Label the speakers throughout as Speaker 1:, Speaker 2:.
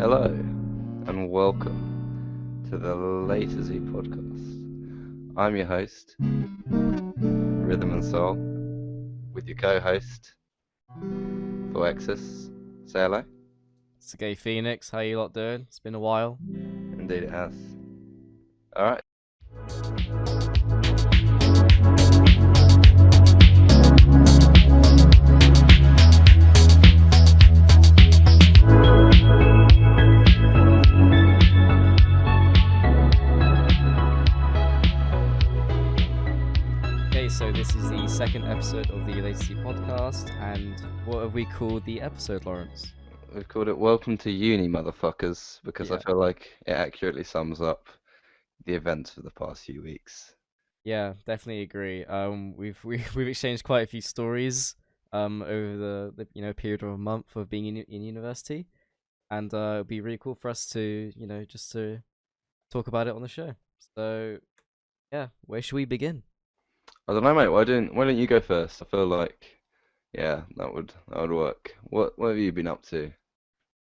Speaker 1: Hello, and welcome to the LAY2Z podcast. I'm your host, Rhythm and Soul, with your co-host, Alexis. Say hello.
Speaker 2: It's the Gay Phoenix. How you lot doing? It's been a while.
Speaker 1: Indeed it has. Alright.
Speaker 2: Okay, so this is the second episode of the LAY2Z podcast, and what have we called the episode, Lawrence?
Speaker 1: We've called it Welcome to Uni, motherfuckers, because I
Speaker 2: Yeah,
Speaker 1: feel like it accurately sums up the events for the past few weeks.
Speaker 2: yeah, definitely agree. We've exchanged quite a few stories over the period of a month of being in university, and it'd be really cool for us to just to talk about it on the show. So yeah, where should we begin?
Speaker 1: I don't know, mate. Why don't you go first? I feel like, yeah, that would work. What have you been up to?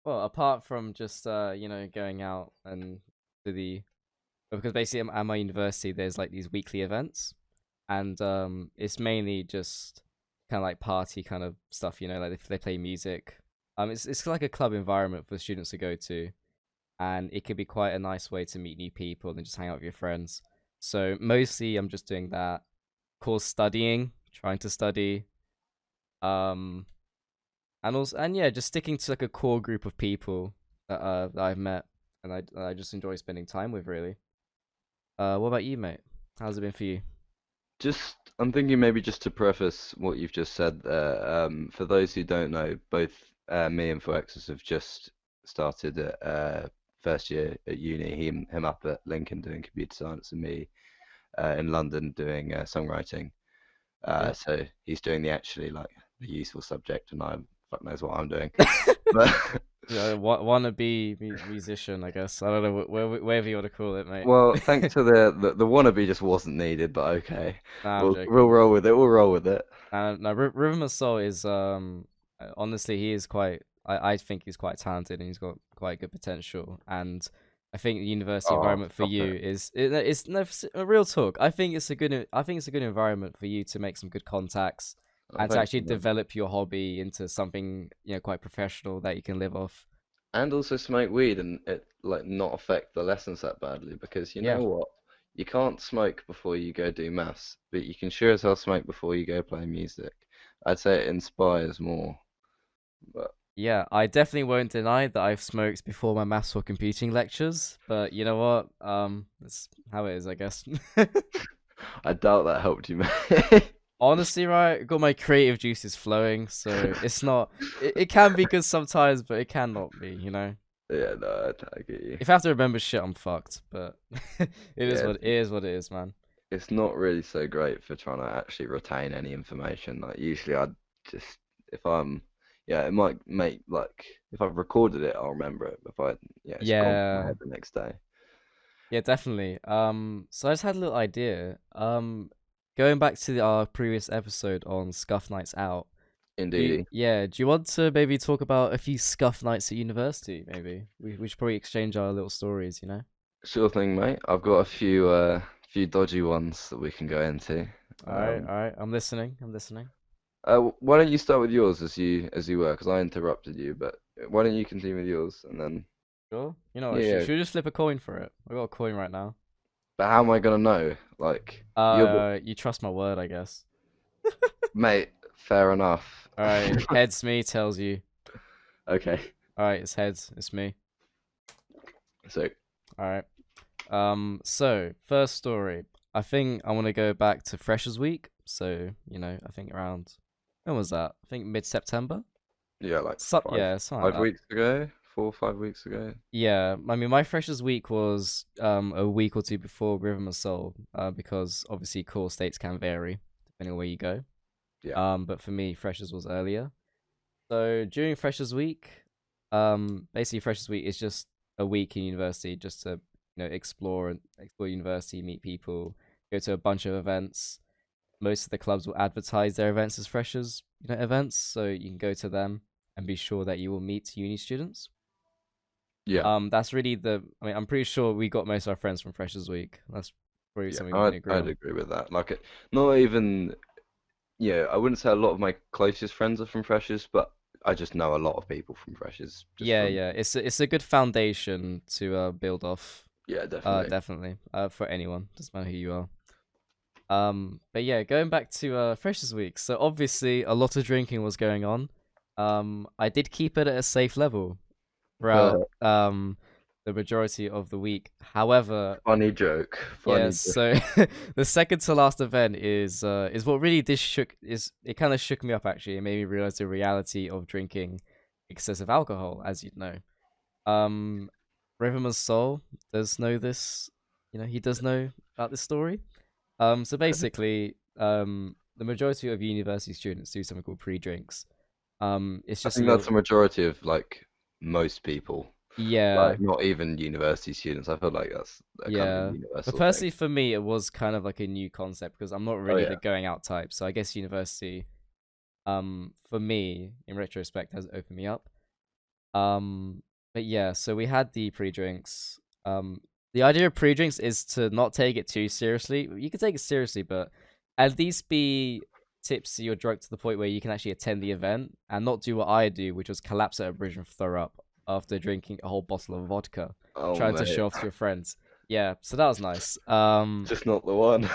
Speaker 2: Well, apart from just going out and to the because basically at my university there's like these weekly events, and it's mainly just kind of like party kind of stuff, like they play music. It's like a club environment for students to go to, and it could be quite a nice way to meet new people and just hang out with your friends. So mostly I'm just doing that, of course, studying, trying to study, um and also, and yeah, just sticking to like a core group of people that I've met, and I just enjoy spending time with, really. What about you, mate? How's it been for you?
Speaker 1: I'm thinking maybe just to preface what you've just said there, for those who don't know, both me and Foexus have just started at first year at uni. Him up at Lincoln doing computer science, and me in London doing songwriting.
Speaker 2: Yeah.
Speaker 1: So he's doing the actually like the useful subject, and I fuck knows what I'm doing. But
Speaker 2: Yeah, wannabe musician, I guess. I don't know whatever you want to call it, mate.
Speaker 1: well, thanks to the wannabe just wasn't needed, but okay,
Speaker 2: Nah, I'm
Speaker 1: we'll
Speaker 2: joking.
Speaker 1: roll with it. We'll roll with it.
Speaker 2: No, Rhythm of Soul is honestly, he is quite. I think he's quite talented and he's got quite good potential. And I think the university
Speaker 1: Oh,
Speaker 2: environment for
Speaker 1: stop
Speaker 2: you
Speaker 1: it.
Speaker 2: is no, a real talk. I think it's a good environment for you to make some good contacts
Speaker 1: Oh,
Speaker 2: and to
Speaker 1: thank
Speaker 2: actually
Speaker 1: you, man.
Speaker 2: develop your hobby into something quite professional that you can live off.
Speaker 1: And also smoke weed and it like not affect the lessons that badly because you
Speaker 2: Yeah.
Speaker 1: know what? You can't smoke before you go do maths, but you can sure as hell smoke before you go play music. I'd say it inspires more, but
Speaker 2: Yeah, I definitely won't deny that I've smoked before my maths or computing lectures, but you know what? That's how it is, I guess.
Speaker 1: I doubt that helped you, mate.
Speaker 2: Honestly, right, got my creative juices flowing, so it's not. It can be good sometimes, but it cannot be.
Speaker 1: Yeah, no, I get you.
Speaker 2: If I have to remember shit, I'm fucked. But it is
Speaker 1: Yeah,
Speaker 2: what it is. What it is, man.
Speaker 1: it's not really so great for trying to actually retain any information. Like usually I'd just if I'm yeah, it might make like if I've recorded it, I'll remember it. If I yeah, it's gone from my
Speaker 2: Yeah,
Speaker 1: head the next day.
Speaker 2: yeah, definitely. So I just had a little idea. Going back to our previous episode on Scuff Nights Out.
Speaker 1: Indeed.
Speaker 2: Do you want to maybe talk about a few scuff nights at university? Maybe we should probably exchange our little stories.
Speaker 1: Sure thing, mate. I've got a few dodgy ones that we can go into. Um,
Speaker 2: All right. I'm listening. I'm listening.
Speaker 1: why don't you start with yours as you were, because I interrupted you, but why don't you continue with yours and then
Speaker 2: Sure. You know what?
Speaker 1: yeah.
Speaker 2: Should we just flip a coin for it? I got a coin right now.
Speaker 1: But how am I gonna know? Like you're the
Speaker 2: You trust my word, I guess.
Speaker 1: mate. Fair enough.
Speaker 2: All right. Heads me tells you.
Speaker 1: Okay.
Speaker 2: All right. It's heads. It's me.
Speaker 1: So
Speaker 2: All right. So first story. I think I want to go back to Freshers Week. So I think around when was that? I think mid-September.
Speaker 1: yeah, like
Speaker 2: Yeah, something like
Speaker 1: five
Speaker 2: that.
Speaker 1: weeks ago, 4 or 5 weeks ago.
Speaker 2: Yeah, I mean, my freshers week was a week or two before Rhythm of Soul, because obviously core states can vary depending on where you go.
Speaker 1: Yeah.
Speaker 2: But for me, freshers was earlier. So during freshers week, basically freshers week is just a week in university just to explore university, meet people, go to a bunch of events. Most of the clubs will advertise their events as freshers, events, so you can go to them and be sure that you will meet uni students.
Speaker 1: Yeah,
Speaker 2: That's really the. I mean, I'm pretty sure we got most of our friends from Freshers Week. That's probably
Speaker 1: yeah,
Speaker 2: something we can agree
Speaker 1: I'd
Speaker 2: on.
Speaker 1: agree with that. Like, not even, yeah, I wouldn't say a lot of my closest friends are from Freshers, but I just know a lot of people from Freshers just
Speaker 2: Yeah,
Speaker 1: from,
Speaker 2: yeah. It's a good foundation to build off.
Speaker 1: yeah, definitely.
Speaker 2: Definitely. For anyone, doesn't matter who you are. But yeah, going back to Freshers Week. So obviously a lot of drinking was going on. I did keep it at a safe level throughout the majority of the week. However,
Speaker 1: Funny joke,
Speaker 2: yeah,
Speaker 1: funny joke.
Speaker 2: so the second to last event is what really did shook is it kind of shook me up actually. It made me realize the reality of drinking excessive alcohol, as you'd know. Um, Rhythm Soul does know this. You know, he does know about this story. So basically, the majority of university students do something called pre-drinks. It's
Speaker 1: I
Speaker 2: just a
Speaker 1: think that's
Speaker 2: little,
Speaker 1: the majority of like most people,
Speaker 2: yeah,
Speaker 1: like not even university students. I feel like that's a kind of a
Speaker 2: yeah. But
Speaker 1: universal thing.
Speaker 2: personally, for me, it was kind of like a new concept because I'm not
Speaker 1: Oh
Speaker 2: really the
Speaker 1: yeah,
Speaker 2: going out type. So I guess university, for me, in retrospect, has opened me up. Um, but yeah, so we had the pre-drinks. The idea of pre-drinks is to not take it too seriously. You can take it seriously, but at least be tipsy or drunk to the point where you can actually attend the event and not do what I do, which was collapse at a bridge and throw up after drinking a whole bottle of vodka,
Speaker 1: oh
Speaker 2: trying to
Speaker 1: mate,
Speaker 2: show off to your friends. Yeah, so that was nice.
Speaker 1: just not the one.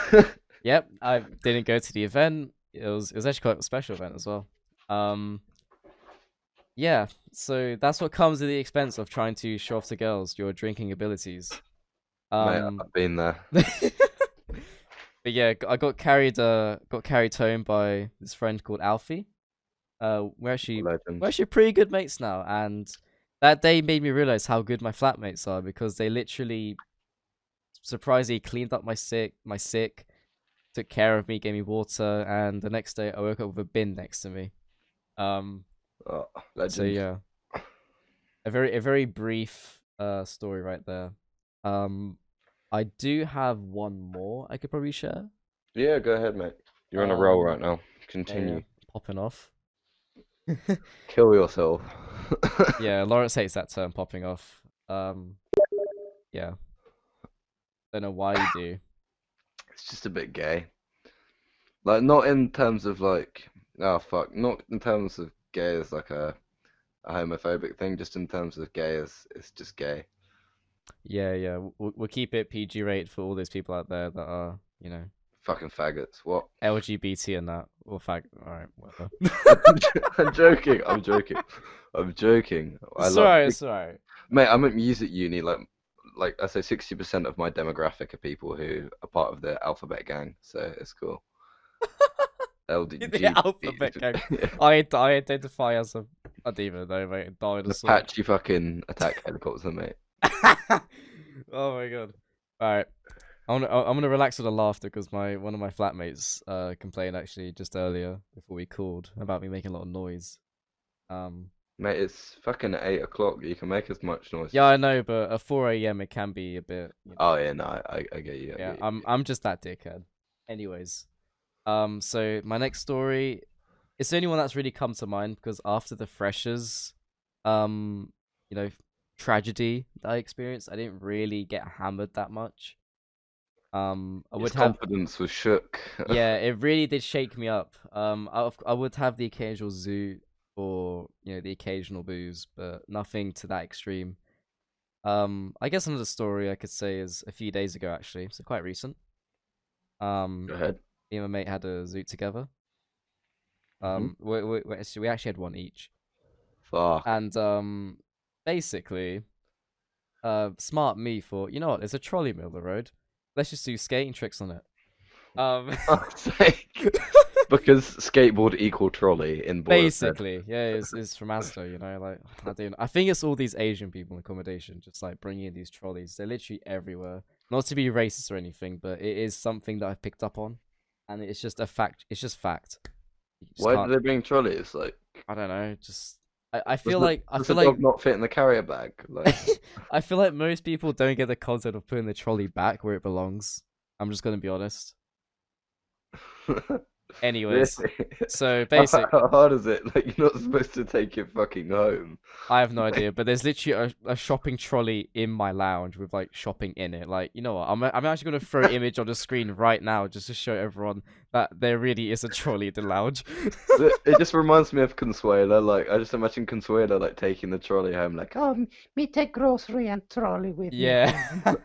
Speaker 2: Yep, I didn't go to the event. It was actually quite a special event as well. Um, yeah, so that's what comes at the expense of trying to show off to girls your drinking abilities.
Speaker 1: Mate,
Speaker 2: Um,
Speaker 1: I've been there.
Speaker 2: but yeah, I got carried home by this friend called Alfie. We're
Speaker 1: Legend.
Speaker 2: actually pretty good mates now, and that day made me realize how good my flatmates are because they literally surprisingly cleaned up my sick, took care of me, gave me water, and the next day I woke up with a bin next to me. Um,
Speaker 1: Oh,
Speaker 2: so
Speaker 1: legend.
Speaker 2: yeah, a very brief story right there. Um, I do have one more I could probably share.
Speaker 1: Yeah, go ahead, mate. You're on a roll
Speaker 2: Um,
Speaker 1: right now.
Speaker 2: yeah, yeah,
Speaker 1: Continue.
Speaker 2: popping off.
Speaker 1: Kill yourself.
Speaker 2: Yeah, Lawrence hates that term, popping off. Yeah, don't know why you do.
Speaker 1: It's just a bit gay. Like, not in terms of like, oh fuck, not in terms of gay as like a homophobic thing, just in terms of gay as it's just gay.
Speaker 2: Yeah, yeah, we'll keep it PG rate for all those people out there that are,
Speaker 1: Fucking faggots. What?
Speaker 2: LGBT and that, or fag. All right, whatever.
Speaker 1: I'm joking. I'm joking. I'm joking. I
Speaker 2: It's
Speaker 1: love,
Speaker 2: alright. It's alright.
Speaker 1: mate. I'm at music uni. Like I say, 60% of my demographic are people who are part of the alphabet gang. So it's cool.
Speaker 2: The
Speaker 1: LDG,
Speaker 2: alphabet gang. I identify as a. I don't even know, mate. A
Speaker 1: an
Speaker 2: dinosaur.
Speaker 1: Apache fucking attack helicopter, mate.
Speaker 2: Oh my god. All right. I'm gonna relax with the laughter because my one of my flatmates complained actually just earlier before we called about me making a lot of noise. Um
Speaker 1: Mate, it's fucking 8 o'clock. You can make as much noise
Speaker 2: yeah,
Speaker 1: as.
Speaker 2: I know, but at 4 a.m. it can be a bit,
Speaker 1: Oh yeah, no, I get you. I
Speaker 2: yeah,
Speaker 1: get you.
Speaker 2: I'm just that dickhead. Anyways, so my next story, it's the only one that's really come to mind because after the freshers, um, you know, tragedy that I experienced, I didn't really get hammered that much. I
Speaker 1: His
Speaker 2: would have,
Speaker 1: confidence was shook.
Speaker 2: yeah, it really did shake me up. I would have the occasional zoo or the occasional booze, but nothing to that extreme. I guess another story I could say is a few days ago actually, so quite recent.
Speaker 1: Go
Speaker 2: Um,
Speaker 1: ahead.
Speaker 2: me and my mate had a zoot together.
Speaker 1: Hmm.
Speaker 2: We actually had one each,
Speaker 1: Fuck.
Speaker 2: and basically, smart me thought, you know what? There's a trolley middle of the road. Let's just do skating tricks on it. Um,
Speaker 1: Fuck's sake. Because skateboard equal trolley in Boyle said.
Speaker 2: basically, yeah, it's from Asda, like I don't. I think it's all these Asian people in accommodation just like bringing in these trolleys. They're literally everywhere. Not to be racist or anything, but it is something that I've picked up on, and it's just a fact. It's just fact. You just
Speaker 1: Why do
Speaker 2: can't.
Speaker 1: they bring trolleys? Like,
Speaker 2: I don't know. Just I
Speaker 1: does
Speaker 2: feel
Speaker 1: the
Speaker 2: like I
Speaker 1: does the
Speaker 2: feel like
Speaker 1: dog not fit in the carrier bag? Like,
Speaker 2: I feel like most people don't get the concept of putting the trolley back where it belongs. I'm just gonna be honest. Anyways,
Speaker 1: Really?
Speaker 2: so
Speaker 1: How
Speaker 2: basic.
Speaker 1: how hard is it? Like you're not supposed to take it fucking home.
Speaker 2: I have no idea, but there's literally a shopping trolley in my lounge with like shopping in it. Like, you know what? I'm actually gonna throw an image on the screen right now just to show everyone that there really is a trolley in the lounge.
Speaker 1: It just reminds me of Consuela. Like I just imagine Consuela like taking the trolley home, like, oh, me take grocery and trolley with me
Speaker 2: Yeah.
Speaker 1: home.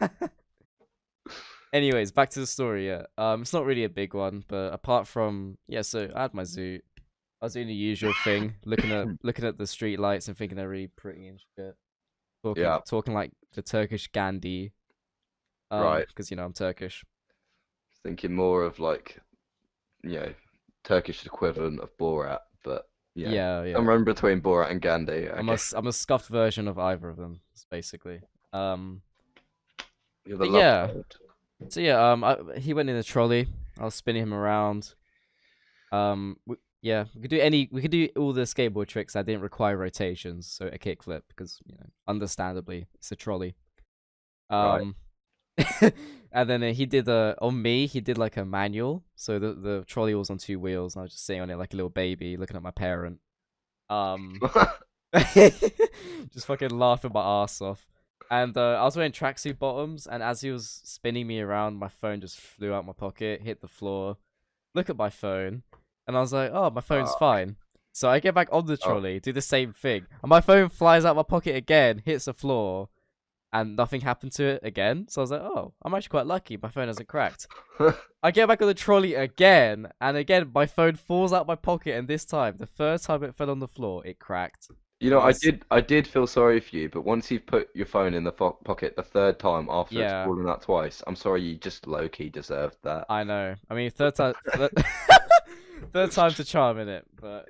Speaker 2: Anyways, back to the story. Yeah. It's not really a big one, but apart from yeah, so I had my zoo. I was doing the usual thing, looking at the street lights and thinking they're really pretty and shit. Talking
Speaker 1: Yeah,
Speaker 2: talking like the Turkish Gandhi.
Speaker 1: right.
Speaker 2: Because you know I'm Turkish.
Speaker 1: Thinking more of like, you know, Turkish equivalent of Borat, but
Speaker 2: Yeah, yeah.
Speaker 1: somewhere in between Borat and Gandhi. Okay,
Speaker 2: I'm a scuffed version of either of them, basically. Um,
Speaker 1: you're the
Speaker 2: but
Speaker 1: love
Speaker 2: yeah.
Speaker 1: child.
Speaker 2: So yeah, he went in the trolley. I was spinning him around. Yeah, we could do all the skateboard tricks that didn't require rotations, so a kickflip because you know, understandably, it's a trolley.
Speaker 1: Right.
Speaker 2: Um, and then he did on me. He did like a manual, so the trolley was on two wheels, and I was just sitting on it like a little baby, looking at my parent. Um, just fucking laughing my ass off. And I was wearing tracksuit bottoms, and as he was spinning me around, my phone just flew out my pocket, hit the floor. Look at my phone, and I was like, "Oh, my phone's
Speaker 1: Fuck.
Speaker 2: fine." So I get back on the
Speaker 1: Oh.
Speaker 2: trolley, do the same thing, and my phone flies out my pocket again, hits the floor, and nothing happened to it again. So I was like, "Oh, I'm actually quite lucky. My phone hasn't cracked." I get back on the trolley again, and again my phone falls out my pocket, and this time, the first time it fell on the floor, it cracked.
Speaker 1: You
Speaker 2: And
Speaker 1: know,
Speaker 2: I was,
Speaker 1: I did feel sorry for you, but once you've put your phone in the pocket the third time after it's
Speaker 2: yeah,
Speaker 1: fallen out twice, I'm sorry, you just low key deserved that.
Speaker 2: I know. I mean, third time's a charm in it, but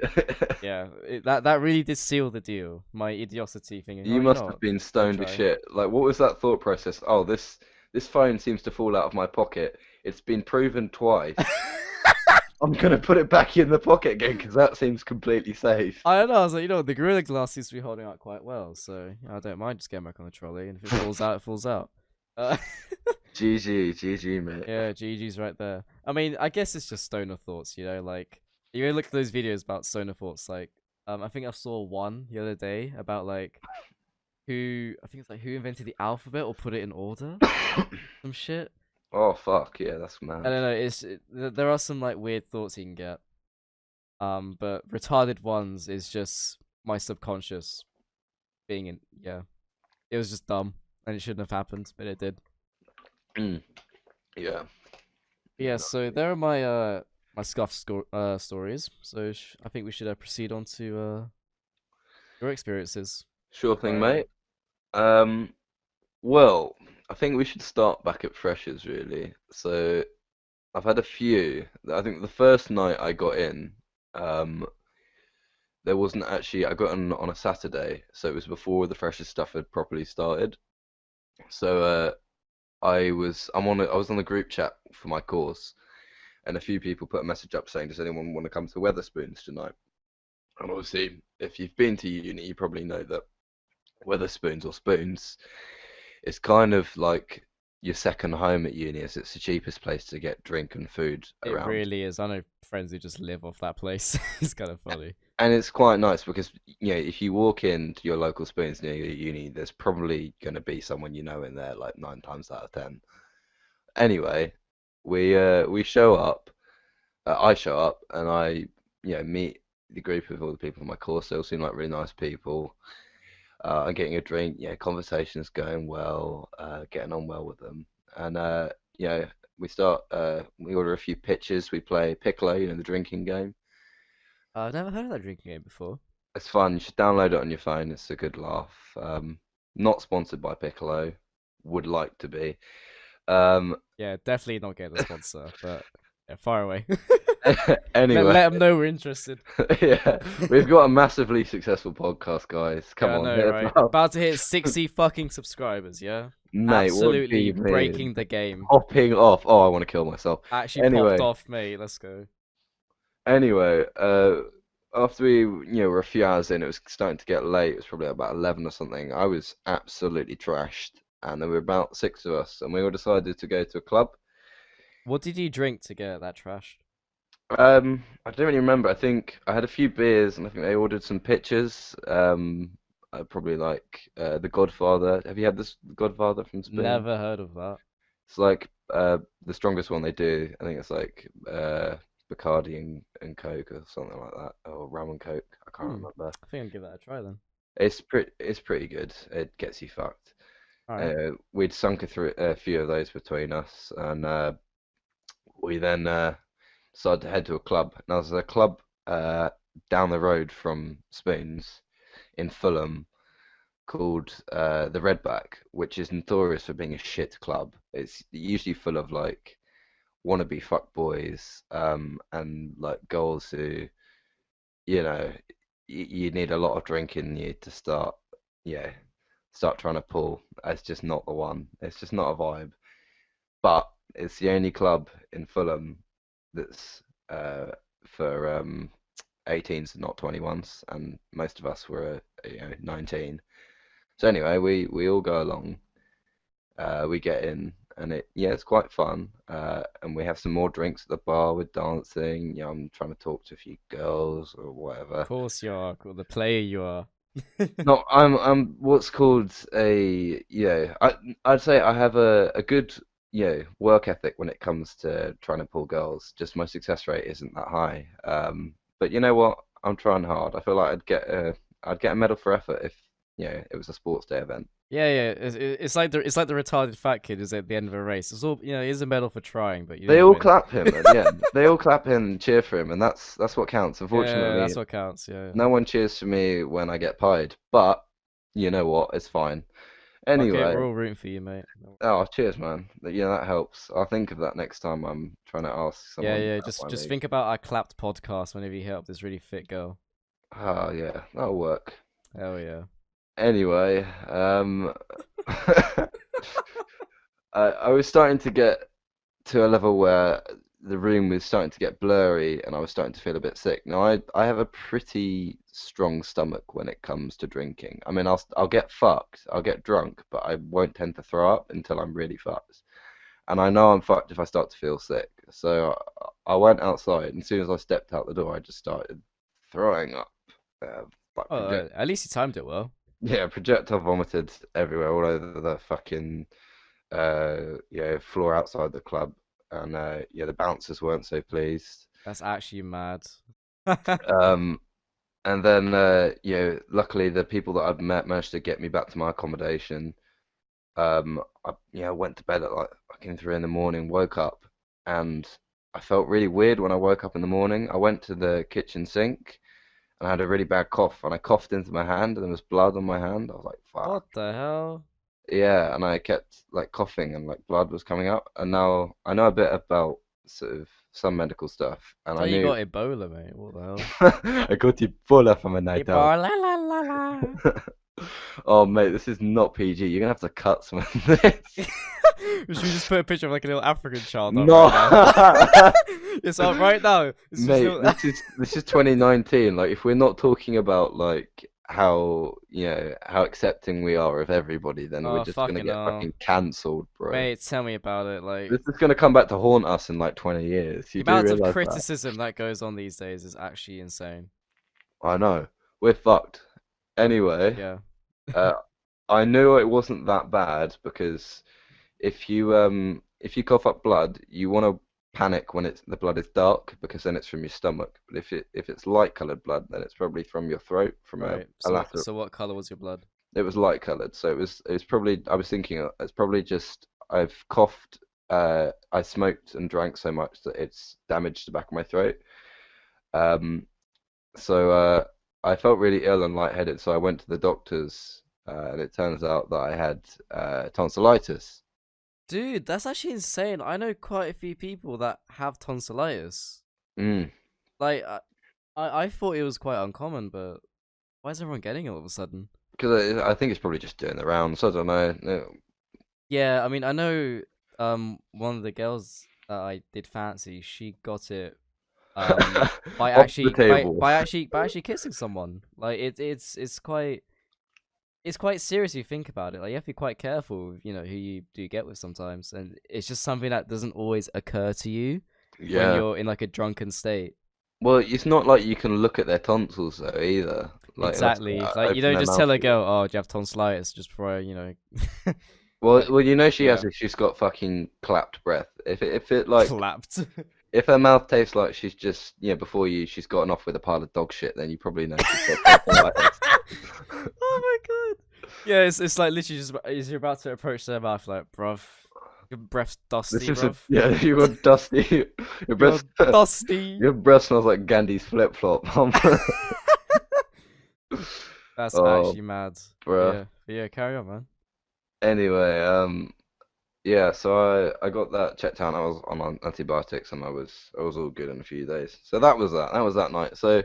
Speaker 2: yeah, that really did seal the deal. My idiocity thinking, oh,
Speaker 1: You
Speaker 2: you
Speaker 1: must
Speaker 2: know
Speaker 1: have
Speaker 2: what?
Speaker 1: been
Speaker 2: Let me
Speaker 1: stoned as
Speaker 2: try.
Speaker 1: shit. Like, what was that thought process? Oh, this phone seems to fall out of my pocket. It's been proven twice. I'm gonna put it back in the pocket again because that seems completely safe.
Speaker 2: I don't know. I was like, you know, the Gorilla Glass seems to be holding out quite well, so I don't mind just getting back on the trolley. And if it falls out, it falls out. Uh,
Speaker 1: GG, GG, mate.
Speaker 2: yeah, GG's right there. I mean, I guess it's just stoner thoughts, you know. Like you look at those videos about stoner thoughts. Like, I think I saw one the other day about like I think it's like who invented the alphabet or put it in order, some shit.
Speaker 1: Oh fuck, yeah, that's
Speaker 2: I
Speaker 1: mad.
Speaker 2: don't know. There are some like weird thoughts you can get. But retarded ones is just my subconscious being in. Yeah, it was just dumb and it shouldn't have happened, but it did.
Speaker 1: Mm, yeah,
Speaker 2: Yeah,
Speaker 1: no.
Speaker 2: so there are my my stories. So I think we should proceed on to your experiences.
Speaker 1: Sure thing,
Speaker 2: Fire away.
Speaker 1: mate. Um, well, I think we should start back at freshers, really. So I've had a few. I think the first night I got in, um, there wasn't actually. I got in on a Saturday, so it was before the freshers stuff had properly started. So I was on the group chat for my course, and a few people put a message up saying, "Does anyone want to come to Weatherspoons tonight?" And obviously, if you've been to uni, you probably know that Weatherspoons or Spoons is kind of like your second home at uni, as it's the cheapest place to get drink and food
Speaker 2: It
Speaker 1: around.
Speaker 2: really is. I know friends who just live off that place. It's kind of funny.
Speaker 1: And it's quite nice because if you walk into your local Spoons near your uni, there's probably going to be someone you know in there, like 9 times out of 10. Anyway, we show up. I show up and I meet the group of all the people in my course. They all seem like really nice people. I'm getting a drink. Yeah, conversation's going well. Getting on well with them. And we start. We order a few pitches. We play Piccolo, the drinking game.
Speaker 2: I've never heard of that drinking game before.
Speaker 1: It's fun. You should download it on your phone. It's a good laugh. Not sponsored by Piccolo. Would like to be. Um,
Speaker 2: Yeah, definitely not getting a sponsor, but yeah, far away.
Speaker 1: anyway,
Speaker 2: Let them know we're interested.
Speaker 1: yeah, we've got a massively successful podcast, guys. Come
Speaker 2: Yeah, I
Speaker 1: on,
Speaker 2: know,
Speaker 1: hit us
Speaker 2: right?
Speaker 1: up.
Speaker 2: About to hit 60 fucking subscribers, yeah?
Speaker 1: Mate, what do
Speaker 2: Absolutely
Speaker 1: you mean?
Speaker 2: breaking the game.
Speaker 1: Hopping off. Oh, I want to kill myself.
Speaker 2: Actually popped
Speaker 1: Anyway,
Speaker 2: off, mate. Let's go.
Speaker 1: anyway, after we, were a few hours in, it was starting to get late. It was probably about 11 or something. I was absolutely trashed, and there were about six of us, and we all decided to go to a club.
Speaker 2: What did you drink to get that trash?
Speaker 1: I don't really remember. I think I had a few beers, and I think they ordered some pictures. Probably like The Godfather. Have you had this Godfather from Spain?
Speaker 2: Never heard of that.
Speaker 1: It's like the strongest one they do. I think it's like Bacardi and Coke or something like that, or rum and Coke. I can't
Speaker 2: Hmm.
Speaker 1: remember.
Speaker 2: I think I'll give that a try then.
Speaker 1: It's pretty good. It gets you fucked.
Speaker 2: All right.
Speaker 1: We'd sunk a few of those between us, and we then decided to head to a club. Now there's a club down the road from Spoons in Fulham called the Redback, which is notorious for being a shit club. It's usually full of like wannabe fuckboys and like girls who, you know, you need a lot of drink in you to start, yeah, start trying to pull. It's just not the one. It's just not a vibe. But it's the only club in Fulham that's for 18s, not 21s, and most of us were 19. So anyway, we all go along. We get in, and it's quite fun. And we have some more drinks at the bar with dancing. I'm trying to talk to a few girls or
Speaker 2: Of
Speaker 1: whatever.
Speaker 2: course you are. The player you are.
Speaker 1: No, I'm what's called I'd say I have a good work ethic when it comes to trying to pull girls. Just my success rate isn't that high. But you know what? I'm trying hard. I feel like I'd get a medal for effort if it was a sports day event.
Speaker 2: Yeah, yeah. It's like the retarded fat kid is at the end of a race. It's all here's a medal for trying, but you
Speaker 1: They
Speaker 2: didn't
Speaker 1: all
Speaker 2: win.
Speaker 1: clap him at the end. They all clap him and cheer for him, and that's what counts.
Speaker 2: Yeah,
Speaker 1: Unfortunately,
Speaker 2: that's what counts. Yeah.
Speaker 1: no one cheers for me when I get pied. But you know what? It's fine.
Speaker 2: Fuck it,
Speaker 1: Anyway.
Speaker 2: we're all rooting for you, mate.
Speaker 1: Oh, cheers, man. That helps. I'll think of that next time I'm trying to ask
Speaker 2: Yeah,
Speaker 1: someone
Speaker 2: yeah.
Speaker 1: out
Speaker 2: Just
Speaker 1: my
Speaker 2: just
Speaker 1: league.
Speaker 2: think about our clapped podcast whenever you hit up this really fit girl.
Speaker 1: Oh, yeah, that'll work.
Speaker 2: Hell yeah.
Speaker 1: Anyway, I was starting to get to a level where the room was starting to get blurry and I was starting to feel a bit sick. Now, I have a pretty strong stomach when it comes to drinking. I mean, I'll get fucked, I'll get drunk, but I won't tend to throw up until I'm really fucked. And I know I'm fucked if I start to feel sick. So I went outside, and as soon as I stepped out the door, I just started throwing up. Uh, like
Speaker 2: Oh, at least you timed it well.
Speaker 1: yeah, projectile vomited everywhere, all over the fucking floor outside the club, and the bouncers weren't so pleased.
Speaker 2: That's actually mad.
Speaker 1: Um, and then luckily the people that I'd met managed to get me back to my accommodation. I went to bed at like fucking 3 in the morning, woke up, and I felt really weird when I woke up in the morning. I went to the kitchen sink and I had a really bad cough, and I coughed into my hand, and there was blood on my hand. I was like, fuck.
Speaker 2: What the hell?
Speaker 1: Yeah, and I kept like coughing, and like blood was coming up. And now I know a bit about sort of some medical stuff, and
Speaker 2: So
Speaker 1: I
Speaker 2: you
Speaker 1: knew
Speaker 2: got Ebola, mate. What the hell?
Speaker 1: I got Ebola from a night out.
Speaker 2: Ebola, la la la.
Speaker 1: Oh, mate, this is not PG. You're gonna have to cut some of this.
Speaker 2: Should we just put a picture of like a little African child up
Speaker 1: No,
Speaker 2: right now? It's up right now. It's just
Speaker 1: mate,
Speaker 2: little...
Speaker 1: this is 2019. Like, if we're not talking about like how accepting we are of everybody, then we're
Speaker 2: Oh
Speaker 1: just gonna
Speaker 2: fucking
Speaker 1: get
Speaker 2: hell,
Speaker 1: fucking cancelled, bro.
Speaker 2: mate! Tell me about it.
Speaker 1: This
Speaker 2: Like
Speaker 1: is gonna come back to haunt us in like 20 years.
Speaker 2: the
Speaker 1: You do
Speaker 2: amount of
Speaker 1: realize that?
Speaker 2: criticism that goes on these days is actually insane.
Speaker 1: I know. We're fucked. Anyway,
Speaker 2: Yeah.
Speaker 1: uh, I knew it wasn't that bad because if you cough up blood, you want to panic when the blood is dark because then it's from your stomach. But if it's light colored blood, then it's probably from your throat from
Speaker 2: Right.
Speaker 1: a
Speaker 2: So
Speaker 1: lateral.
Speaker 2: so what color was your blood?
Speaker 1: It was light colored, so it was probably I was thinking it's probably just I've coughed. I smoked and drank so much that it's damaged the back of my throat. Um, so I felt really ill and lightheaded, so I went to the doctors, and it turns out that I had tonsillitis.
Speaker 2: Dude, that's actually insane. I know quite a few people that have tonsillitis.
Speaker 1: Mm.
Speaker 2: Like, I thought it was quite uncommon, but why is everyone getting it all of a sudden?
Speaker 1: Because I think it's probably just doing the rounds. I don't know. No.
Speaker 2: Yeah, I mean, I know, one of the girls that I did fancy, she got it, by
Speaker 1: Off the
Speaker 2: actually, by
Speaker 1: table.
Speaker 2: by actually, by actually kissing someone. Like, it's quite serious if you think about it. Like, you have to be quite careful, with, who you do get with sometimes, and it's just something that doesn't always occur to you. when
Speaker 1: Yeah.
Speaker 2: you're in like a drunken state.
Speaker 1: Well, it's not like you can look at their tonsils though either. Like unless they
Speaker 2: Exactly. Like you
Speaker 1: open
Speaker 2: don't
Speaker 1: their
Speaker 2: just
Speaker 1: mouth
Speaker 2: tell a
Speaker 1: to you.
Speaker 2: girl, "Oh, do you have tonsillitis?" Just before
Speaker 1: Well,
Speaker 2: like
Speaker 1: well, you know she has
Speaker 2: yeah,
Speaker 1: if she's got fucking clapped breath. If it like
Speaker 2: clapped.
Speaker 1: if her mouth tastes like she's just before she's gotten off with a pile of dog shit, then you probably know she's got tonsillitis.
Speaker 2: Oh my god. Yeah, it's like literally just as you're about to approach their mouth, like, bruv, your breath's
Speaker 1: This
Speaker 2: dusty,
Speaker 1: is a
Speaker 2: bruv.
Speaker 1: yeah. You got dusty. Your
Speaker 2: You're
Speaker 1: breath.
Speaker 2: dusty.
Speaker 1: Your breath smells like Gandhi's flip flop.
Speaker 2: That's
Speaker 1: Oh,
Speaker 2: actually mad.
Speaker 1: bruh.
Speaker 2: But yeah, carry on, man.
Speaker 1: Anyway, yeah. So I got that checked out. I was on antibiotics, and I was all good in a few days. So that was that. That was that night. So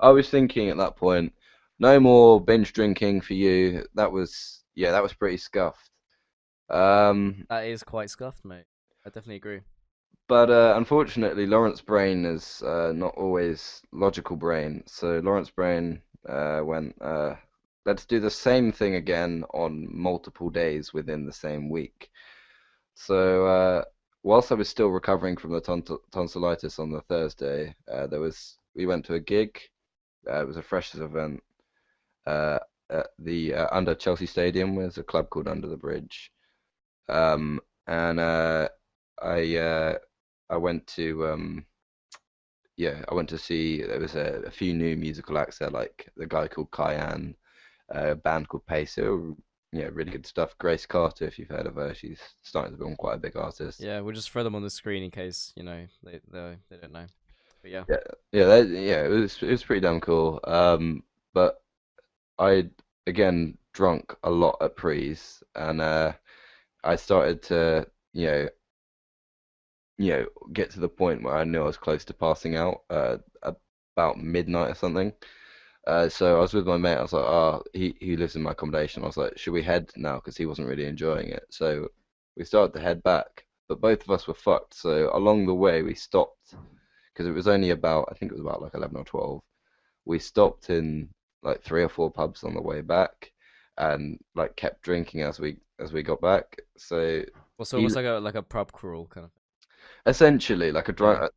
Speaker 1: I was thinking at that point, no more binge drinking for you. That was pretty scuffed. Um,
Speaker 2: That is quite scuffed, mate. I definitely agree.
Speaker 1: but unfortunately, Lawrence brain is not always logical brain. So Lawrence brain went, let's do the same thing again on multiple days within the same week. So whilst I was still recovering from the tonsillitis on the Thursday, we went to a gig. It was a freshers event uh, at the under Chelsea Stadium. There's a club called Under the Bridge, and I uh, I went to I went to see there was a few new musical acts there, like the guy called Kyan, a band called Peso. Yeah, really good stuff. Grace Carter, if you've heard of her, she's starting to become quite a big artist.
Speaker 2: Yeah, we'll just throw them on the screen in case they don't know. But yeah,
Speaker 1: Yeah, yeah, it was pretty damn cool. But I again drunk a lot at pre's, and I started to get to the point where I knew I was close to passing out about midnight or something. So I was with my mate. I was like, oh, he lives in my accommodation. I was like, should we head now? Because he wasn't really enjoying it. So we started to head back, but both of us were fucked. So along the way, we stopped because it was only about, I think it was about like 11 or 12. We stopped in like three or four pubs on the way back, and like kept drinking as we got back. So
Speaker 2: also
Speaker 1: he
Speaker 2: almost like a pub crawl kind of.
Speaker 1: essentially like a
Speaker 2: Yeah.
Speaker 1: drunk.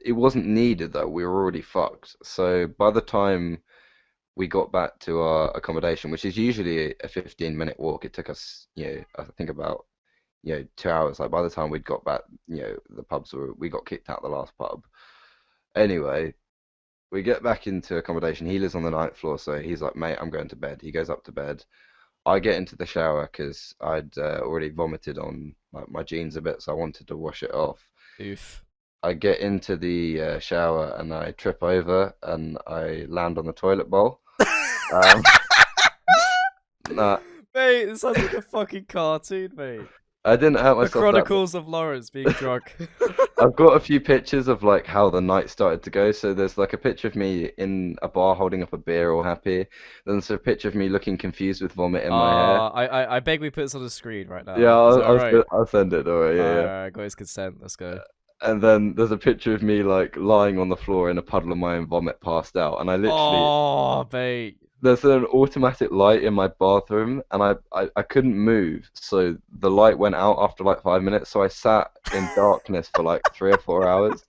Speaker 1: It wasn't needed though. We were already fucked. So by the time we got back to our accommodation, which is usually a 15-minute walk. It took us, I think about, 2 hours. Like by the time we'd got back, we got kicked out the last pub. Anyway, we get back into accommodation. He lives on the ninth floor, so he's like, mate, I'm going to bed. He goes up to bed. I get into the shower because I'd already vomited on like my jeans a bit, so I wanted to wash it off.
Speaker 2: Oof.
Speaker 1: I get into the shower and I trip over and I land on the toilet bowl. Um, nah,
Speaker 2: Mate, this sounds like a fucking cartoon, mate.
Speaker 1: I didn't hurt
Speaker 2: The
Speaker 1: myself that much.
Speaker 2: Chronicles of Lawrence being drunk.
Speaker 1: I've got a few pictures of like how the night started to go. So there's like a picture of me in a bar holding up a beer, all happy. Then there's a picture of me looking confused with vomit in my hair.
Speaker 2: I beg we put this on the screen right
Speaker 1: Yeah,
Speaker 2: now. Is that alright?
Speaker 1: I'll send it. All right, yeah, yeah.
Speaker 2: Alright, got his consent. Let's go.
Speaker 1: And then there's a picture of me like lying on the floor in a puddle of my own vomit, passed out. And I literally
Speaker 2: Oh, mate.
Speaker 1: there's an automatic light in my bathroom, and I couldn't move, so the light went out after like 5 minutes. So I sat in darkness for like 3 or 4 hours,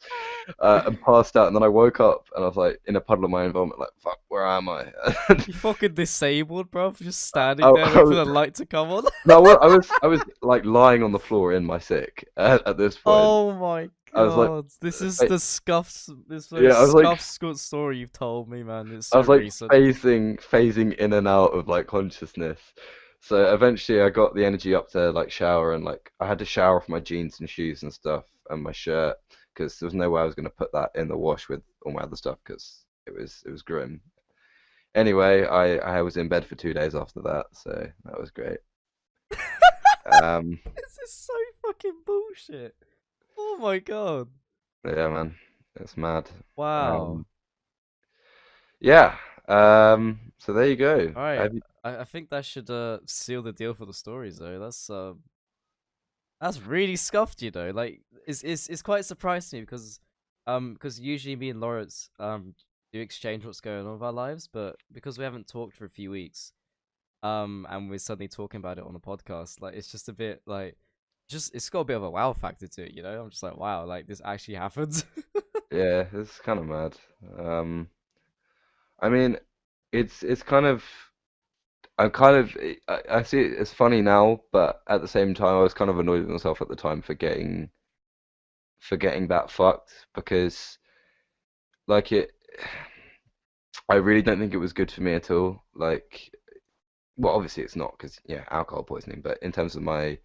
Speaker 1: and passed out. And then I woke up, and I was like in a puddle of my own vomit, like fuck, where am I?
Speaker 2: You fucking disabled, bro, for just standing
Speaker 1: I,
Speaker 2: there
Speaker 1: I
Speaker 2: waiting for
Speaker 1: was,
Speaker 2: the light to come on.
Speaker 1: no, I was like lying on the floor in my sick at this point.
Speaker 2: Oh my
Speaker 1: I was like,
Speaker 2: god. This is
Speaker 1: I,
Speaker 2: the scuffed this
Speaker 1: yeah,
Speaker 2: most scuffed story you've told me, man. It's
Speaker 1: I
Speaker 2: so
Speaker 1: was like
Speaker 2: recent.
Speaker 1: phasing in and out of like consciousness. So eventually I got the energy up to like shower, and like I had to shower off my jeans and shoes and stuff and my shirt because there was no way I was going to put that in the wash with all my other stuff because it was grim. Anyway, I was in bed for 2 days after that, so that was great. Um,
Speaker 2: This is so fucking bullshit. Oh my god.
Speaker 1: yeah, man, it's mad.
Speaker 2: Wow.
Speaker 1: Um, yeah. So there you go.
Speaker 2: Alright.
Speaker 1: Have you,
Speaker 2: I think that should seal the deal for the stories though. That's really scuffed, you know. Like it's quite surprised me because usually me and Lawrence do exchange what's going on with our lives, but because we haven't talked for a few weeks, and we're suddenly talking about it on a podcast, like it's just a bit like just it's got a bit of a wow factor to it, you know. I'm just like, wow, like this actually happens.
Speaker 1: Yeah, it's kind of mad. Um, I mean, it's kind of I'm kind of I see it as funny now, but at the same time, I was kind of annoyed with myself at the time for getting that fucked because like it, I really don't think it was good for me at all. Like, well, obviously it's not because yeah, alcohol poisoning, but in terms of my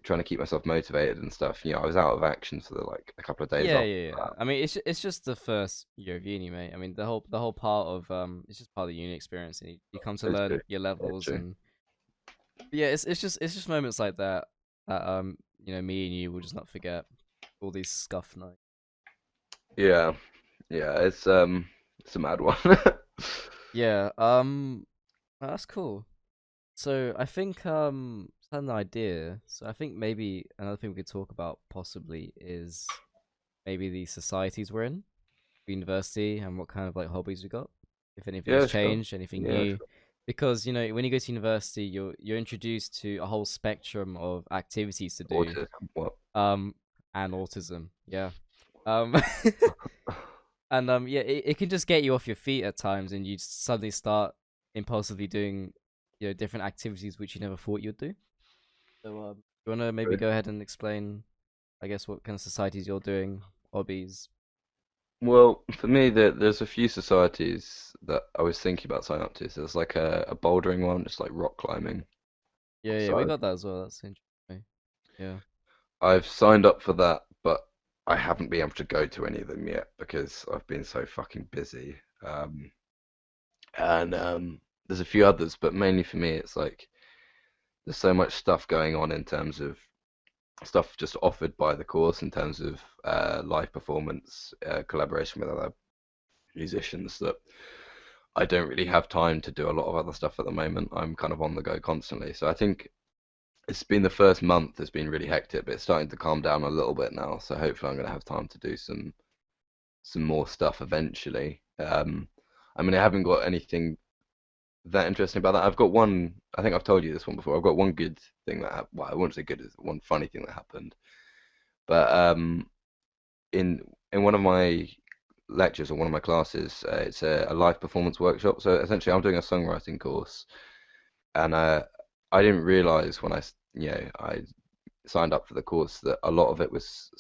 Speaker 1: trying to keep myself motivated and stuff, I was out of action for like a couple of days
Speaker 2: Yeah,
Speaker 1: after
Speaker 2: yeah, yeah.
Speaker 1: that.
Speaker 2: I mean, it's just the first year of uni, mate. I mean, the whole part of it's just part of the uni experience, and you come to
Speaker 1: It's true.
Speaker 2: learn your
Speaker 1: Yeah,
Speaker 2: levels,
Speaker 1: true.
Speaker 2: and yeah, it's just moments like that that me and you will just not forget all these scuff nights.
Speaker 1: Yeah, yeah, it's a mad one.
Speaker 2: Yeah, that's cool. So I think I had an idea. So I think maybe another thing we could talk about possibly is maybe the societies we're in, university, and what kind of like hobbies we got. If anything's
Speaker 1: Yeah, sure.
Speaker 2: changed, anything
Speaker 1: Yeah,
Speaker 2: new.
Speaker 1: sure.
Speaker 2: Because, when you go to university, you're introduced to a whole spectrum of activities to do.
Speaker 1: Autism. What?
Speaker 2: Um and autism. Yeah. Um and yeah, it can just get you off your feet at times and you suddenly start impulsively doing different activities which you never thought you'd do. So, you wanna maybe
Speaker 1: Really?
Speaker 2: go ahead and explain, I guess, what kind of societies you're doing, hobbies?
Speaker 1: Well, for me, there's a few societies that I was thinking about signing up to. So there's like a bouldering one, just like rock climbing.
Speaker 2: Yeah, yeah,
Speaker 1: So
Speaker 2: we got that as well. That's interesting. Yeah.
Speaker 1: I've signed up for that, but I haven't been able to go to any of them yet because I've been so fucking busy. And there's a few others, but mainly for me, it's like there's so much stuff going on in terms of stuff just offered by the course in terms of live performance, collaboration with other musicians that I don't really have time to do a lot of other stuff at the moment. I'm kind of on the go constantly. So I think it's been the first month has been really hectic, but it's starting to calm down a little bit now. So hopefully I'm going to have time to do some more stuff eventually. I mean, I haven't got anything that interesting about that. I've got one. I think I've told you this one before. I've got one good thing that happened. Well, I won't say good. It's one funny thing that happened. But in one of my lectures or one of my classes, it's a live performance workshop. So essentially, I'm doing a songwriting course, and I didn't realize when I signed up for the course that a lot of it was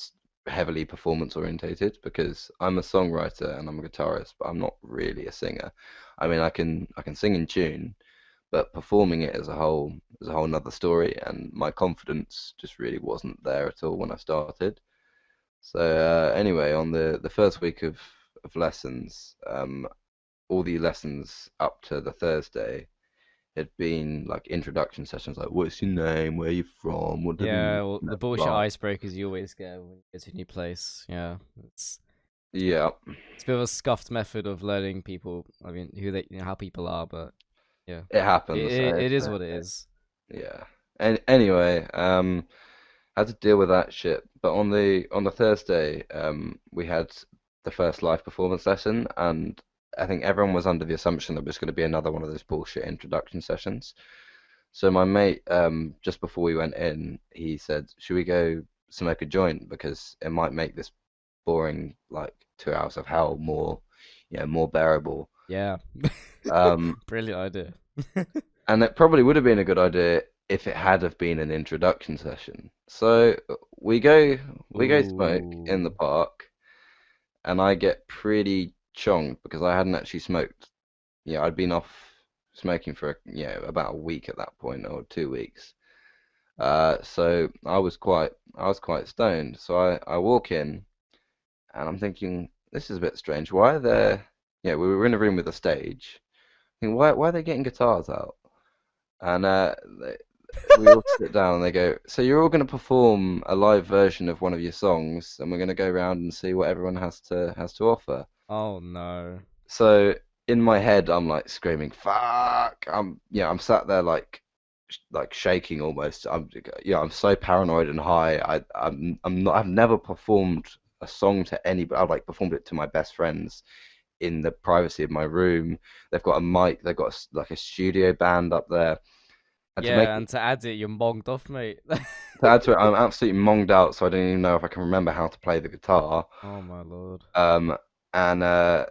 Speaker 1: heavily performance orientated because I'm a songwriter and I'm a guitarist, but I'm not really a singer. I mean, I can sing in tune, but performing it as a whole is a whole nother story, and my confidence just really wasn't there at all when I started. So anyway, on the first week of lessons, all the lessons up to the Thursday had been like introduction sessions, like what's your name, where you from, what have you,
Speaker 2: Yeah, well, the bullshit
Speaker 1: blah.
Speaker 2: icebreakers you always get when you get to a new place. Yeah,
Speaker 1: Yeah,
Speaker 2: it's a bit of a scuffed method of learning people. I mean, how people are, but yeah,
Speaker 1: it
Speaker 2: it
Speaker 1: happens.
Speaker 2: it, it is what it is.
Speaker 1: Yeah. And anyway, had to deal with that shit. But on the Thursday, we had the first live performance lesson, and I think everyone was under the assumption that it was going to be another one of those bullshit introduction sessions. So my mate, just before we went in, he said, "Should we go smoke a joint because it might make this boring like 2 hours of hell more bearable."
Speaker 2: Yeah,
Speaker 1: Um,
Speaker 2: brilliant idea.
Speaker 1: and it probably would have been a good idea if it had have been an introduction session. So we go we go smoke in the
Speaker 2: Ooh,
Speaker 1: park, and I get pretty chonged because I hadn't actually smoked. Yeah, I'd been off smoking for about a week at that point or 2 weeks. So I was quite stoned. So I walk in and I'm thinking this is a bit strange. Why are there? Yeah, we were in a room with a stage. Thinking, why are they getting guitars out? And we all sit down and they go, so you're all going to perform a live version of one of your songs, and we're going to go around and see what everyone has to offer.
Speaker 2: oh no.
Speaker 1: So in my head, I'm like screaming, "Fuck!" I'm sat there like shaking almost. I'm so paranoid and high. I'm not. I've never performed a song to anybody. I've like performed it to my best friends in the privacy of my room. They've got a mic. They've got like a studio band up there. And to make
Speaker 2: Yeah, and to add it, you're mogged off, mate.
Speaker 1: to add to it, I'm absolutely monged out, so I don't even know if I can remember how to play the guitar.
Speaker 2: Oh my lord.
Speaker 1: Um, and the,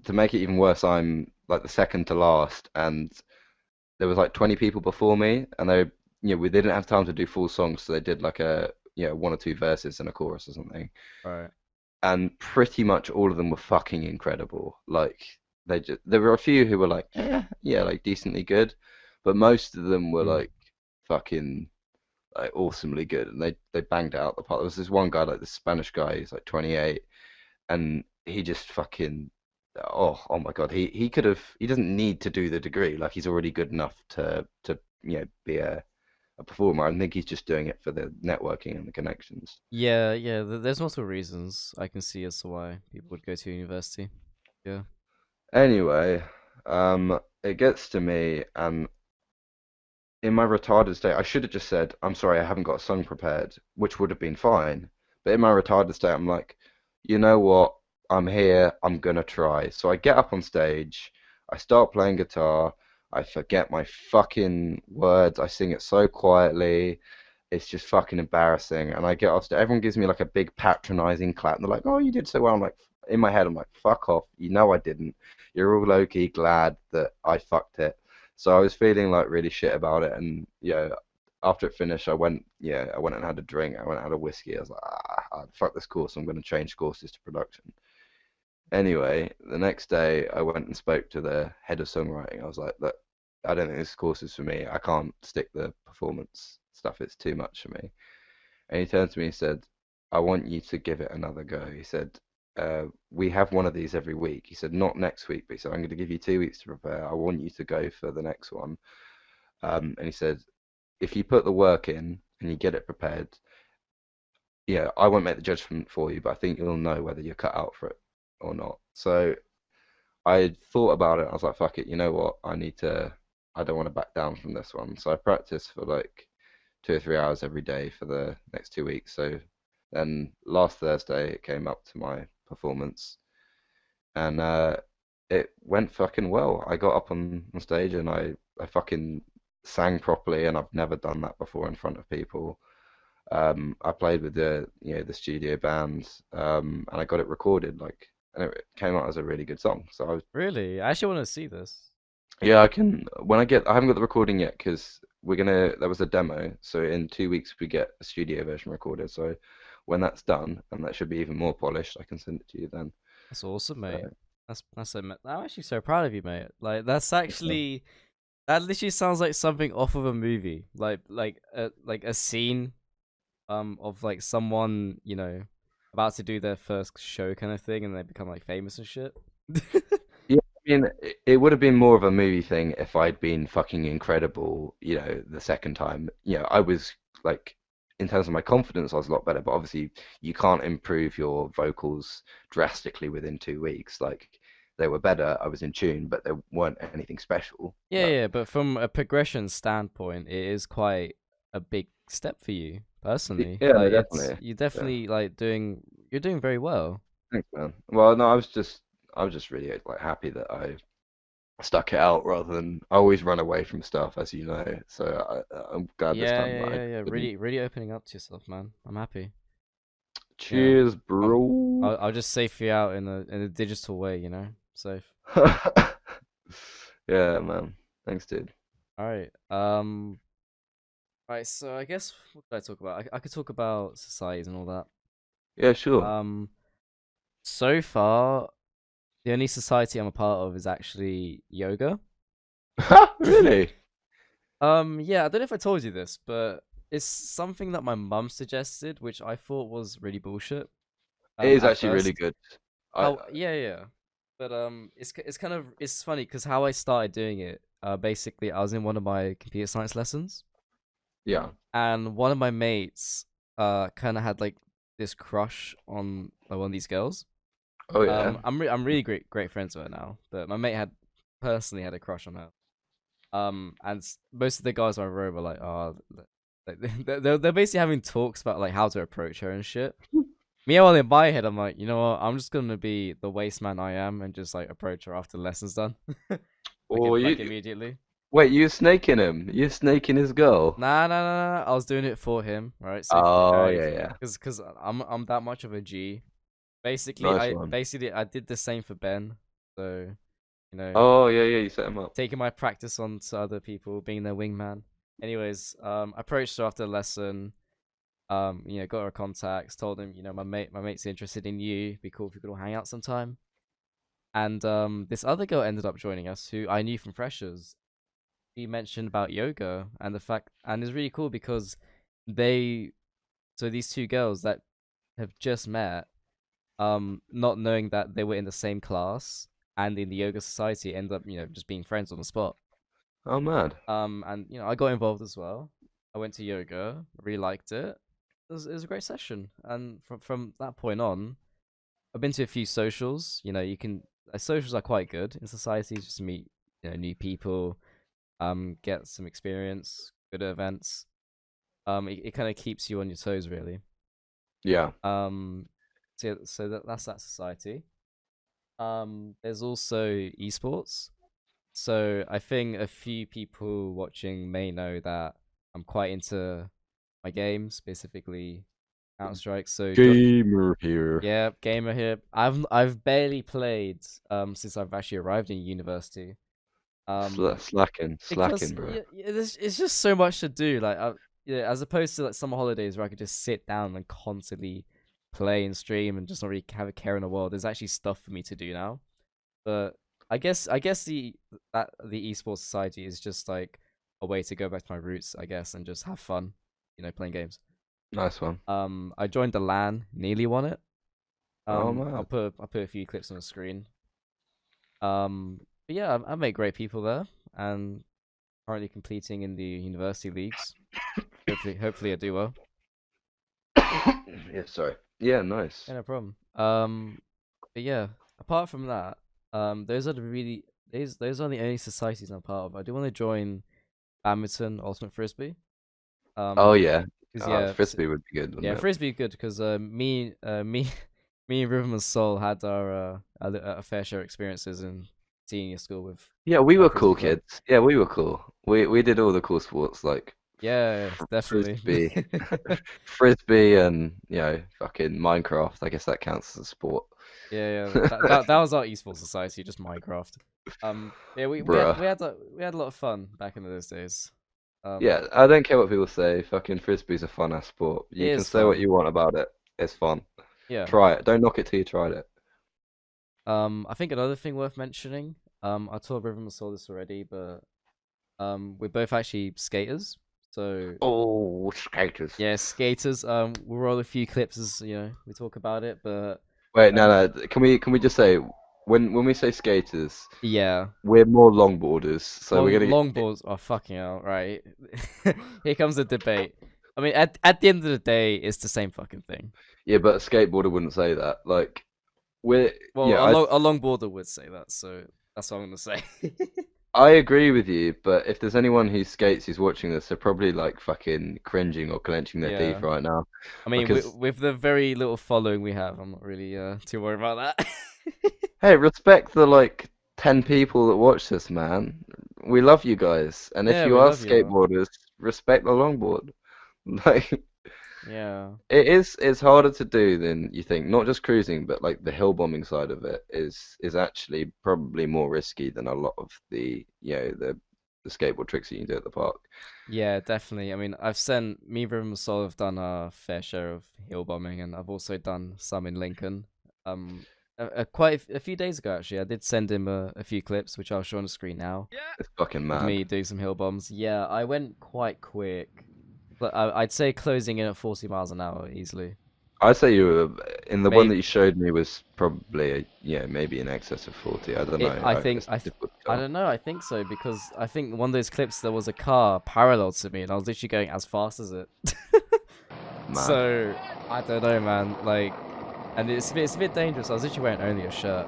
Speaker 1: to make it even worse, I'm like the second to last, and there was like 20 people before me, and we didn't have time to do full songs, so they did like one or two verses and a chorus or something,
Speaker 2: Right.
Speaker 1: and pretty much all of them were fucking incredible. Like there were a few who were like, yeah, like decently good, but most of them were
Speaker 2: Mm.
Speaker 1: like fucking like awesomely good, and they banged it out the park. There was this one guy, like this Spanish guy, he's like 28, and he just fucking oh my God, he doesn't need to do the degree, like he's already good enough to be a performer. I think he's just doing it for the networking and the connections.
Speaker 2: Yeah, yeah. There's multiple reasons I can see as to why people would go to university. Yeah.
Speaker 1: Anyway, it gets to me, and in my retarded state, I should have just said, I'm sorry, I haven't got a song prepared, which would have been fine. But in my retarded state, I'm like, you know what? I'm here. I'm gonna try. So I get up on stage. I start playing guitar. I forget my fucking words. I sing it so quietly. It's just fucking embarrassing. And I get off stage. Everyone gives me like a big patronizing clap. And they're like, oh, you did so well. I'm like, in my head, I'm like, fuck off. You know I didn't. You're all low key glad that I fucked it. So I was feeling like really shit about it, and after it finished, I went and had a drink. I went and had a whiskey. I was like, fuck this course. I'm going to change courses to production. Anyway, the next day, I went and spoke to the head of songwriting. I was like, look, I don't think this course is for me. I can't stick the performance stuff. It's too much for me. And he turned to me and said, I want you to give it another go. He said, we have one of these every week. He said, not next week, but he said, I'm going to give you 2 weeks to prepare. I want you to go for the next one. And he said, if you put the work in and you get it prepared, yeah, I won't make the judgment for you, but I think you'll know whether you're cut out for it or not. So I thought about it. I was like, fuck it. You know what? I don't want to back down from this one. So I practiced for like 2 or 3 hours every day for the next 2 weeks. So then last Thursday it came up to my performance, and it went fucking well. I got up on stage and I fucking sang properly, and I've never done that before in front of people. I played with the studio bands, and I got it recorded and it came out as a really good song. So
Speaker 2: Really? I actually want to see this.
Speaker 1: yeah, I haven't got the recording yet because there was a demo, so in 2 weeks we get a studio version recorded. So when that's done, and that should be even more polished, I can send it to you then.
Speaker 2: That's awesome,
Speaker 1: So
Speaker 2: mate. I'm actually so proud of you, mate. Like that's
Speaker 1: thanks, man.
Speaker 2: actually that literally sounds like something off of a movie. Like a scene of like someone, about to do their first show kind of thing and they become like famous and shit.
Speaker 1: Yeah, I mean, it would have been more of a movie thing if I'd been fucking incredible, the second time. I was like, in terms of my confidence, I was a lot better, but obviously you can't improve your vocals drastically within 2 weeks. Like, they were better, I was in tune, but they weren't anything special.
Speaker 2: Yeah,
Speaker 1: But
Speaker 2: yeah, but from a progression standpoint, it is quite a big step for you personally.
Speaker 1: yeah, no,
Speaker 2: Like it's
Speaker 1: definitely.
Speaker 2: you
Speaker 1: Yeah,
Speaker 2: definitely you're doing very well.
Speaker 1: thanks, man. Well, no, I was just really like happy that I stuck it out rather than I always run away from stuff, as you know. So I'm glad this
Speaker 2: Yeah,
Speaker 1: time
Speaker 2: yeah,
Speaker 1: that I
Speaker 2: yeah, yeah.
Speaker 1: didn't.
Speaker 2: Really, really opening up to yourself, man. I'm happy. Yeah.
Speaker 1: Cheers,
Speaker 2: Um,
Speaker 1: bro.
Speaker 2: I'll just safe you out in a digital way, safe.
Speaker 1: Yeah, man. Thanks, dude.
Speaker 2: All right. Right. So I guess what could I talk about? I could talk about societies and all that.
Speaker 1: Yeah, sure.
Speaker 2: Um, so far, the only society I'm a part of is actually yoga.
Speaker 1: Really?
Speaker 2: Yeah, I don't know if I told you this, but it's something that my mum suggested, which I thought was really bullshit.
Speaker 1: It is
Speaker 2: At
Speaker 1: actually really
Speaker 2: first,
Speaker 1: good. I
Speaker 2: how yeah, yeah, but it's kind of it's funny because how I started doing it. Basically, I was in one of my computer science lessons,
Speaker 1: yeah.
Speaker 2: and one of my mates, kind of had like this crush on like, one of these girls.
Speaker 1: Oh yeah.
Speaker 2: I'm really great friends with her now, but my mate had personally had a crush on her. And most of the guys I row were like, oh, like, they're basically having talks about like how to approach her and shit. Meanwhile, in my head, I'm like, you know what? I'm just gonna be the waste man I am and just like approach her after the lesson's done,
Speaker 1: Oh,
Speaker 2: like immediately.
Speaker 1: Wait, you snaking him? You snaking his girl?
Speaker 2: Nah, nah, nah, nah. I was doing it for him, right? So if
Speaker 1: Oh
Speaker 2: I,
Speaker 1: yeah, yeah.
Speaker 2: cause I'm that much of a G.
Speaker 1: Nice one.
Speaker 2: Basically I did the same for Ben. So you know,
Speaker 1: Oh yeah, yeah. You set him up.
Speaker 2: taking my practice on to other people, being their wingman. Anyways, I approached her after the lesson. Got her contacts, told him, my mate's interested in you. It'd be cool if we could all hang out sometime. And this other girl ended up joining us, who I knew from freshers. He mentioned about yoga and the fact, and it's really cool because they, so these two girls that have just met, not knowing that they were in the same class and in the yoga society, end up, just being friends on the spot.
Speaker 1: Oh mad.
Speaker 2: And I got involved as well. I went to yoga, really liked it. It was a great session, and from that point on, I've been to a few socials. Socials are quite good in society, just to meet new people, get some experience, good events. It kind of keeps you on your toes, really.
Speaker 1: Yeah.
Speaker 2: Um, that's that society. There's also esports. So I think a few people watching may know that I'm quite into my games, specifically Counter Strike.
Speaker 1: Gamer here.
Speaker 2: Yeah, gamer here. I've barely played since I've actually arrived in university.
Speaker 1: Slacking,
Speaker 2: Because
Speaker 1: slacking, bro.
Speaker 2: it's just so much to do. As opposed to like summer holidays where I could just sit down and constantly play and stream and just not really have a care in the world. There's actually stuff for me to do now. But I guess the esports society is just like a way to go back to my roots, I guess, and just have fun, playing games.
Speaker 1: Nice one.
Speaker 2: I joined the LAN, nearly won it.
Speaker 1: Oh
Speaker 2: I'll
Speaker 1: man.
Speaker 2: put a few clips on the screen. But yeah, I met great people there, and currently competing in the university leagues. Hopefully I do well.
Speaker 1: Yeah, sorry. Yeah, nice.
Speaker 2: Yeah, no problem. But yeah, apart from that, those are those are the only societies I'm part of. I do want to join badminton, ultimate frisbee.
Speaker 1: Oh
Speaker 2: Um,
Speaker 1: yeah.
Speaker 2: because yeah,
Speaker 1: Frisbee would be good, wouldn't
Speaker 2: yeah,
Speaker 1: it?
Speaker 2: frisbee good because me and Rhythm and Soul had our a fair share of experiences in senior school with
Speaker 1: Yeah, we were
Speaker 2: frisbee
Speaker 1: cool
Speaker 2: club.
Speaker 1: kids. Yeah, we were cool. We did all the cool sports like
Speaker 2: Yeah, definitely.
Speaker 1: frisbee, frisbee, and fucking Minecraft. I guess that counts as a sport.
Speaker 2: Yeah, yeah. That was our esports society, just Minecraft. Yeah,
Speaker 1: Bruh.
Speaker 2: we had a lot of fun back in those days. Um,
Speaker 1: Yeah, I don't care what people say. Fucking frisbee's a fun ass sport.
Speaker 2: it
Speaker 1: You can
Speaker 2: is
Speaker 1: say what
Speaker 2: fun.
Speaker 1: you want about it. It's fun.
Speaker 2: Yeah.
Speaker 1: Try it. Don't knock it till you tried it.
Speaker 2: I think another thing worth mentioning. I told Rhythm and Soul this already, but we're both actually skaters. So
Speaker 1: Oh, skaters.
Speaker 2: yeah, skaters. We'll roll a few clips as we talk about it, but
Speaker 1: Wait, no,
Speaker 2: um,
Speaker 1: no. Can we just say when we say skaters,
Speaker 2: yeah.
Speaker 1: we're more longboarders. So we're gonna get
Speaker 2: Longboards. Oh fucking hell! Right. Here comes the debate. I mean, at the end of the day, it's the same fucking thing.
Speaker 1: yeah, but a skateboarder wouldn't say that. Like we're
Speaker 2: Well,
Speaker 1: yeah, I
Speaker 2: a longboarder would say that, so that's what I'm gonna say.
Speaker 1: I agree with you. But if there's anyone who skates who's watching this, they're probably like fucking cringing or clenching their teeth
Speaker 2: Yeah,
Speaker 1: right now
Speaker 2: I mean,
Speaker 1: because
Speaker 2: with the very little following we have, I'm not really too worried about that.
Speaker 1: hey, respect the like 10 people that watch this, man. We love you guys. And if
Speaker 2: Yeah,
Speaker 1: you
Speaker 2: we
Speaker 1: are
Speaker 2: love you lot.
Speaker 1: skateboarders, respect the longboard. Like
Speaker 2: Yeah,
Speaker 1: it's harder to do than you think. Not just cruising, but like the hill bombing side of it is actually probably more risky than a lot of the skateboard tricks that you can do at the park.
Speaker 2: yeah, definitely. I mean, I've sent me and Sol have done our fair share of hill bombing, and I've also done some in Lincoln. Um, quite a few days ago actually, I did send him a few clips, which I'll show on the screen now.
Speaker 1: It's fucking
Speaker 2: Of
Speaker 1: mad.
Speaker 2: me doing some hill bombs. Yeah, I went quite quick. But I'd say closing in at 40 miles an hour easily.
Speaker 1: I say you were in the one that
Speaker 2: Maybe
Speaker 1: you showed me was probably maybe in excess of 40. I don't know.
Speaker 2: I think
Speaker 1: It's difficult to
Speaker 2: I
Speaker 1: tell.
Speaker 2: don't know. I think so because I think one of those clips there was a car parallel to me and I was literally going as fast as it.
Speaker 1: Mad.
Speaker 2: So I don't know, man. Like, and it's a bit dangerous. I was literally wearing only a shirt.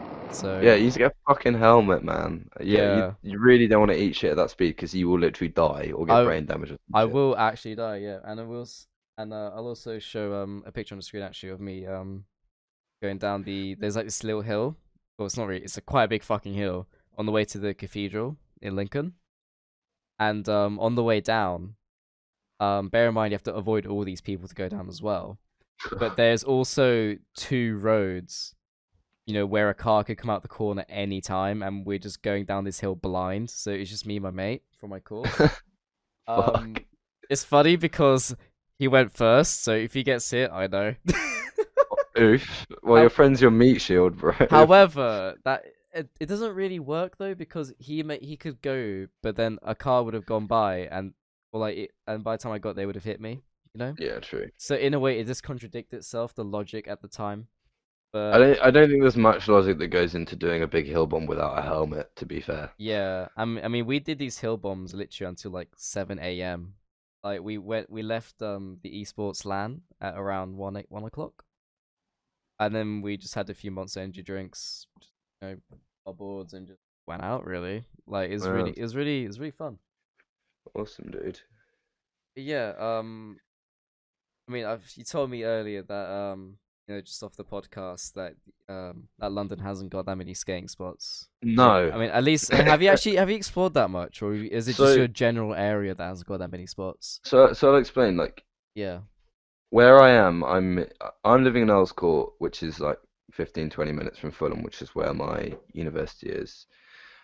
Speaker 1: Yeah,
Speaker 2: So
Speaker 1: you need to get a fucking helmet, man. Yeah, you
Speaker 2: yeah,
Speaker 1: you really don't want to eat shit at that speed because you will literally die or get
Speaker 2: I
Speaker 1: brain damage or some
Speaker 2: I
Speaker 1: shit.
Speaker 2: will actually die. Yeah, and I'll also show a picture on the screen actually of me going down there's like this little hill. Well, it's not really. It's a quite a big fucking hill on the way to the cathedral in Lincoln. And on the way down, bear in mind you have to avoid all these people to go down as well. But there's also two roads, where a car could come out the corner any time, and we're just going down this hill blind. So it's just me and my mate from my course.
Speaker 1: Fuck.
Speaker 2: Um, it's funny because he went first, so if he gets hit, I know.
Speaker 1: Oof. Well, your
Speaker 2: How,
Speaker 1: friend's your meat shield, bro.
Speaker 2: however, it doesn't really work though because he could go, but then a car would have gone by, and or like and by the time I got there, would have hit me. You know.
Speaker 1: Yeah, true.
Speaker 2: So in a way, it just contradicts itself, the logic at the time.
Speaker 1: I
Speaker 2: But
Speaker 1: don't. I don't think there's much logic that goes into doing a big hill bomb without a helmet. To be fair.
Speaker 2: yeah, I mean, we did these hill bombs literally until like 7 a.m. Like we left the esports LAN at around 1 o'clock, and then we just had a few Monster Energy drinks, just, our boards, and just went out. Really, like
Speaker 1: Wow,
Speaker 2: it was really fun.
Speaker 1: awesome, dude.
Speaker 2: But yeah, I mean, you told me earlier that just off the podcast that London hasn't got that many skating spots.
Speaker 1: No.
Speaker 2: I mean, at least, I mean, have you explored that much, or is it just
Speaker 1: So,
Speaker 2: your general area that hasn't got that many spots?
Speaker 1: so I'll explain. Like
Speaker 2: Yeah.
Speaker 1: where I am, I'm living in Earls Court, which is like 15, 20 minutes from Fulham, which is where my university is.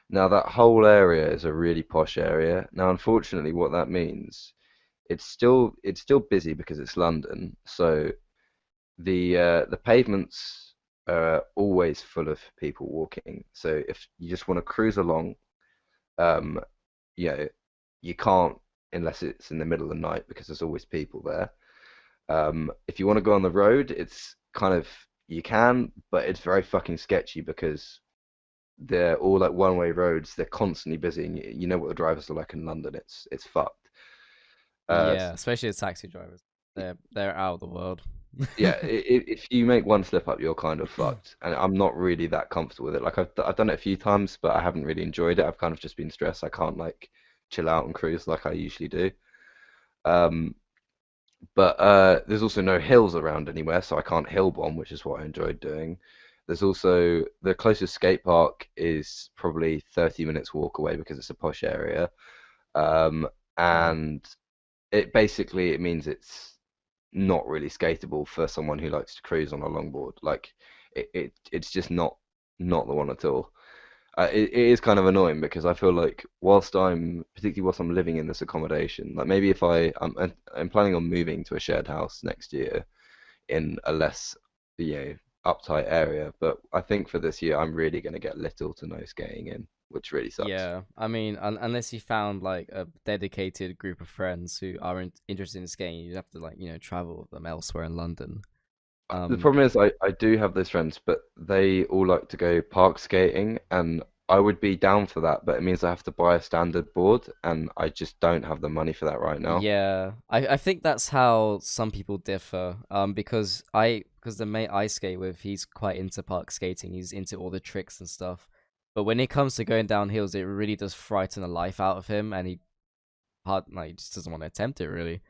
Speaker 1: Now that whole area is a really posh area. Now, unfortunately, what that means, it's still busy because it's London. So the pavements are always full of people walking. So if you just want to cruise along, um, you know, you can't unless it's in the middle of the night because there's always people there. If you want to go on the road, it's kind of you can, but it's very fucking sketchy because they're all like one-way roads. They're constantly busy, and you know what the drivers are like in London. It's fucked. Uh,
Speaker 2: Yeah, especially as taxi drivers. They're out of the world.
Speaker 1: yeah, if you make one slip up, you're kind of fucked. And I'm not really that comfortable with it. Like I've done it a few times, but I haven't really enjoyed it. I've kind of just been stressed. I can't like chill out and cruise like I usually do. Um, but there's also no hills around anywhere, so I can't hill bomb, which is what I enjoyed doing. There's also the closest skate park is probably 30 minutes walk away because it's a posh area. Um,
Speaker 2: Mm.
Speaker 1: and it means it's not really skatable for someone who likes to cruise on a longboard. Like it's just not the one at all. It is kind of annoying because I feel like particularly whilst I'm living in this accommodation, like maybe if I'm planning on moving to a shared house next year in a less, you know, uptight area, but I think for this year I'm really going to get little to no skating in, which really sucks.
Speaker 2: Yeah, I mean, unless you found like a dedicated group of friends who aren't interested in skating, you'd have to like travel with them elsewhere in London.
Speaker 1: The
Speaker 2: Um,
Speaker 1: problem is I do have those friends, but they all like to go park skating, and I would be down for that, but it means I have to buy a standard board, and I just don't have the money for that right now.
Speaker 2: Yeah, I think that's how some people differ. Because the mate I skate with, he's quite into park skating. He's into all the tricks and stuff. But when it comes to going down hills, it really does frighten the life out of him, and he just doesn't want to attempt it really.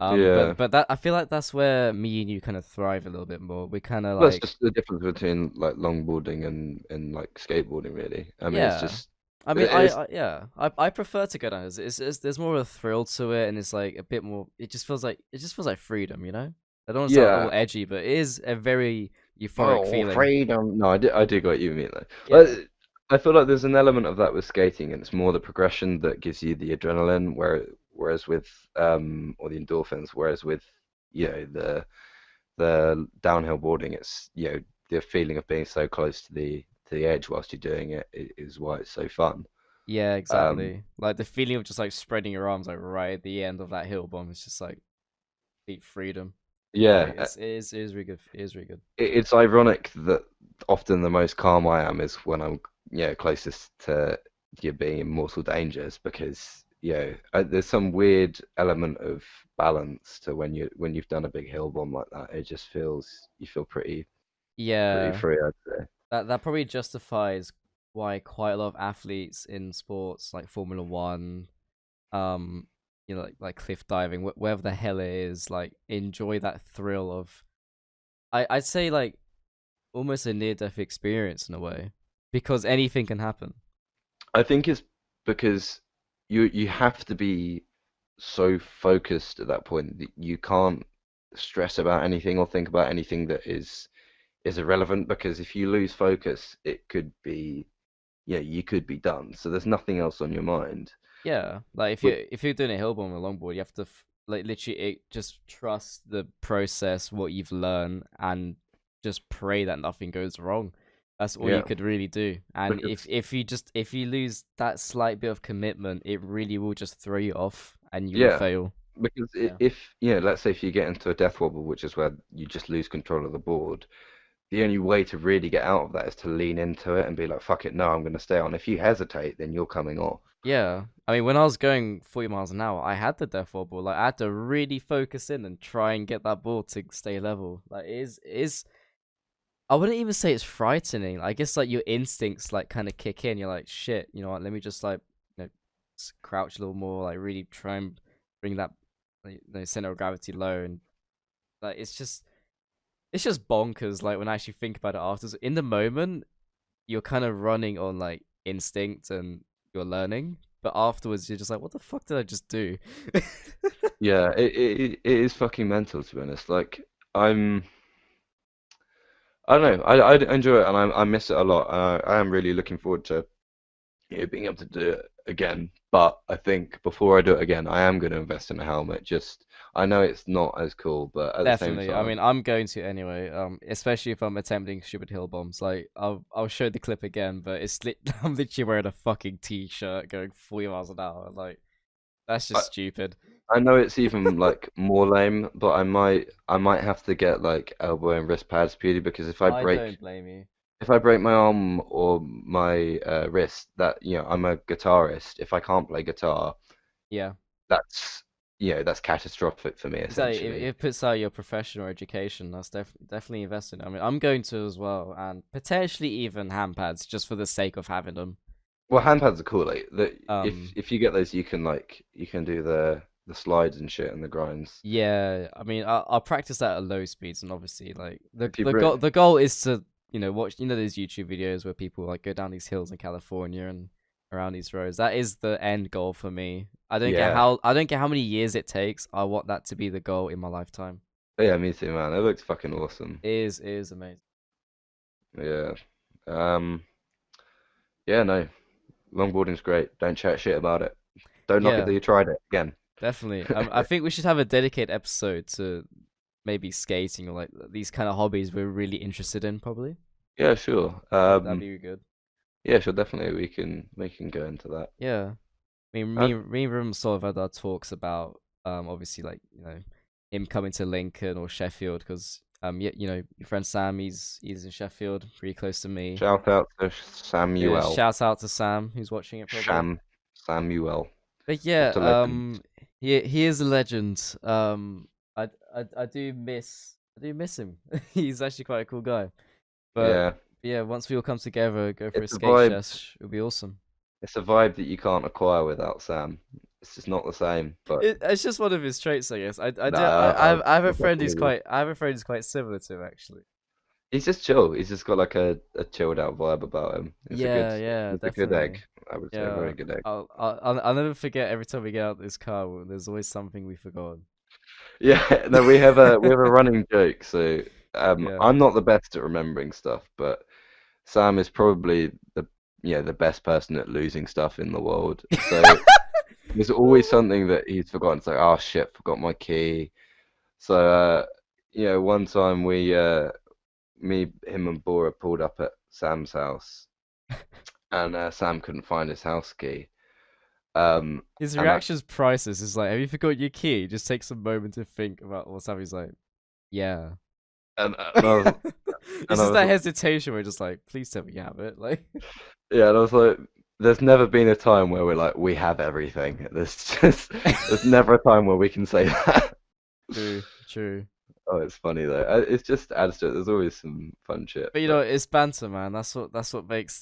Speaker 1: Yeah.
Speaker 2: But that I feel like that's where me and you kind of thrive a little bit more. We kind of
Speaker 1: Well, that's
Speaker 2: like,
Speaker 1: just the difference between like longboarding and like skateboarding, really. I mean, it's
Speaker 2: yeah.
Speaker 1: just
Speaker 2: I mean,
Speaker 1: it's
Speaker 2: yeah, I prefer to go down hills. There's more of a thrill to it, and it's like a bit more. It just feels like freedom, you know. I don't want to sound all
Speaker 1: yeah.
Speaker 2: edgy, but it is a very euphoric
Speaker 1: Oh,
Speaker 2: feeling.
Speaker 1: freedom. No, I do get what you mean though.
Speaker 2: Yeah,
Speaker 1: I feel like there's an element of that with skating, and it's more the progression that gives you the adrenaline, whereas with or the endorphins, whereas with the downhill boarding, it's the feeling of being so close to the edge whilst you're doing it is why it's so fun.
Speaker 2: yeah,
Speaker 1: Um,
Speaker 2: exactly. Like the feeling of just like spreading your arms like right at the end of that hill bomb. It's just like deep freedom. Like
Speaker 1: yeah,
Speaker 2: it is really good. It is really good.
Speaker 1: it's ironic that often the most calm I am is when I'm closest to you being in mortal dangers because there's some weird element of balance to when you've done a big hill bomb like that. It just feels you feel pretty
Speaker 2: Yeah,
Speaker 1: free, I'd say.
Speaker 2: that probably justifies why quite a lot of athletes in sports like Formula One, um, like cliff diving, wherever the hell it is, like enjoy that thrill of I'd say like almost a near death experience in a way because anything can happen.
Speaker 1: I think it's because you have to be so focused at that point that you can't stress about anything or think about anything that is irrelevant, because if you lose focus, it could be, yeah, you could be done. So there's nothing else on your mind.
Speaker 2: Yeah, like
Speaker 1: Which,
Speaker 2: if you're doing a hill bomb or longboard, you have to like literally just trust the process, what you've learned, and just pray that nothing goes wrong. That's all you
Speaker 1: yeah,
Speaker 2: could really do. And
Speaker 1: because
Speaker 2: if you lose that slight bit of commitment, it really will just throw you off, and you will
Speaker 1: yeah,
Speaker 2: fail.
Speaker 1: because
Speaker 2: Yeah.
Speaker 1: if let's say if you get into a death wobble, which is where you just lose control of the board, the only way to really get out of that is to lean into it and be like, fuck it, no, I'm going to stay on. If you hesitate, then you're coming off.
Speaker 2: Yeah, I mean, when I was going 40 miles an hour, I had the death wobble. Like, I had to really focus in and try and get that ball to stay level. Like, it is. I wouldn't even say it's frightening. I guess like your instincts like kind of kick in. You're like, shit, you know what? Let me just like, crouch a little more. Like, really try and bring that, like, center of gravity low. And like, it's just bonkers. Like when I actually think about it afterwards, in the moment, you're kind of running on like instinct and you're learning, but afterwards you're just like, what the fuck did I just do?
Speaker 1: Yeah, it is fucking mental, to be honest. Like, I'm, I don't know, I enjoy it, and I miss it a lot. I am really looking forward to, being able to do it again. But I think before I do it again, I am going to invest in a helmet. Just, I know it's not as cool, but at the same
Speaker 2: Definitely. I
Speaker 1: time,
Speaker 2: mean, I'm going to anyway. Especially if I'm attempting stupid hill bombs. Like, I'll show the clip again, but I'm literally wearing a fucking t-shirt going 40 miles an hour. Like, that's
Speaker 1: I
Speaker 2: just stupid.
Speaker 1: I know it's even like more lame, but I might have to get like elbow and wrist pads purely because
Speaker 2: I don't blame you.
Speaker 1: if I break my arm or my wrist, that, I'm a guitarist. If I can't play guitar,
Speaker 2: Yeah.
Speaker 1: that's that's catastrophic for me
Speaker 2: Exactly.
Speaker 1: essentially.
Speaker 2: It puts out your professional education. That's definitely investing. I mean, I'm going to as well, and potentially even hand pads just for the sake of having them.
Speaker 1: Well, hand pads are cool. Like that,
Speaker 2: Um,
Speaker 1: if you get those, you can do the slides and shit and the grinds.
Speaker 2: Yeah, I mean, I'll practice that at low speeds, and obviously, like
Speaker 1: If you bring,
Speaker 2: the goal is to watch those YouTube videos where people like go down these hills in California and around these roads. That is the end goal for me.
Speaker 1: yeah,
Speaker 2: I don't care how many years it takes. I want that to be the goal in my lifetime.
Speaker 1: yeah, me too, man. It looks fucking awesome.
Speaker 2: It is amazing.
Speaker 1: Yeah. Um. Yeah. No. Longboarding's great. Don't chat shit about it. Don't knock it
Speaker 2: Yeah,
Speaker 1: till you tried it again.
Speaker 2: definitely. I think we should have a dedicated episode to maybe skating or like these kind of hobbies we're really interested in. Probably
Speaker 1: Yeah, sure.
Speaker 2: that'd be good.
Speaker 1: Yeah, sure. Definitely, we can go into that.
Speaker 2: Yeah. I mean,
Speaker 1: Uh,
Speaker 2: me and Rim sort of had our talks about obviously like him coming to Lincoln or Sheffield because yeah, your friend Sam, he's in Sheffield, pretty close to me.
Speaker 1: Shout out to Samuel,
Speaker 2: Shout out to Sam who's watching it probably.
Speaker 1: Samuel,
Speaker 2: But yeah,
Speaker 1: Mr. Legend.
Speaker 2: he is a legend. I do miss him. He's actually quite a cool guy. But
Speaker 1: Yeah,
Speaker 2: yeah, once we all come together, go for a
Speaker 1: it's a
Speaker 2: skate
Speaker 1: vibe.
Speaker 2: sesh, it'll be awesome.
Speaker 1: It's a vibe that you can't acquire without Sam. It's just not the same. But
Speaker 2: It's just one of his traits, I guess.
Speaker 1: nah, I'll,
Speaker 2: I have a
Speaker 1: I'll
Speaker 2: friend
Speaker 1: definitely
Speaker 2: who's
Speaker 1: agree.
Speaker 2: quite similar to him actually.
Speaker 1: He's just chill. He's just got like a chilled out vibe about him.
Speaker 2: Yeah,
Speaker 1: He's a good egg.
Speaker 2: definitely.
Speaker 1: I would say a
Speaker 2: Yeah,
Speaker 1: very good egg.
Speaker 2: I'll never forget every time we get out this car. There's always something we forgot.
Speaker 1: Yeah, no, we have a running joke. So
Speaker 2: Yeah.
Speaker 1: I'm not the best at remembering stuff, but Sam is probably the best person at losing stuff in the world. So there's always something that he's forgotten. It's like, oh shit, forgot my key. So one time him and Bora pulled up at Sam's house, and Sam couldn't find his house key.
Speaker 2: His
Speaker 1: And I
Speaker 2: reaction's priceless. Is like, have you forgot your key? Just takes a moment to think about what's happening. He's like, yeah.
Speaker 1: and I was and
Speaker 2: It's
Speaker 1: I
Speaker 2: just
Speaker 1: was
Speaker 2: that hesitation where just like, please tell me you have it. Like,
Speaker 1: yeah, and I was like, there's never been a time where we're like, we have everything. There's never a time where we can say that.
Speaker 2: true, true.
Speaker 1: Oh, it's funny though. It's just adds to it. There's always some fun shit,
Speaker 2: But
Speaker 1: but
Speaker 2: it's banter, man. That's what makes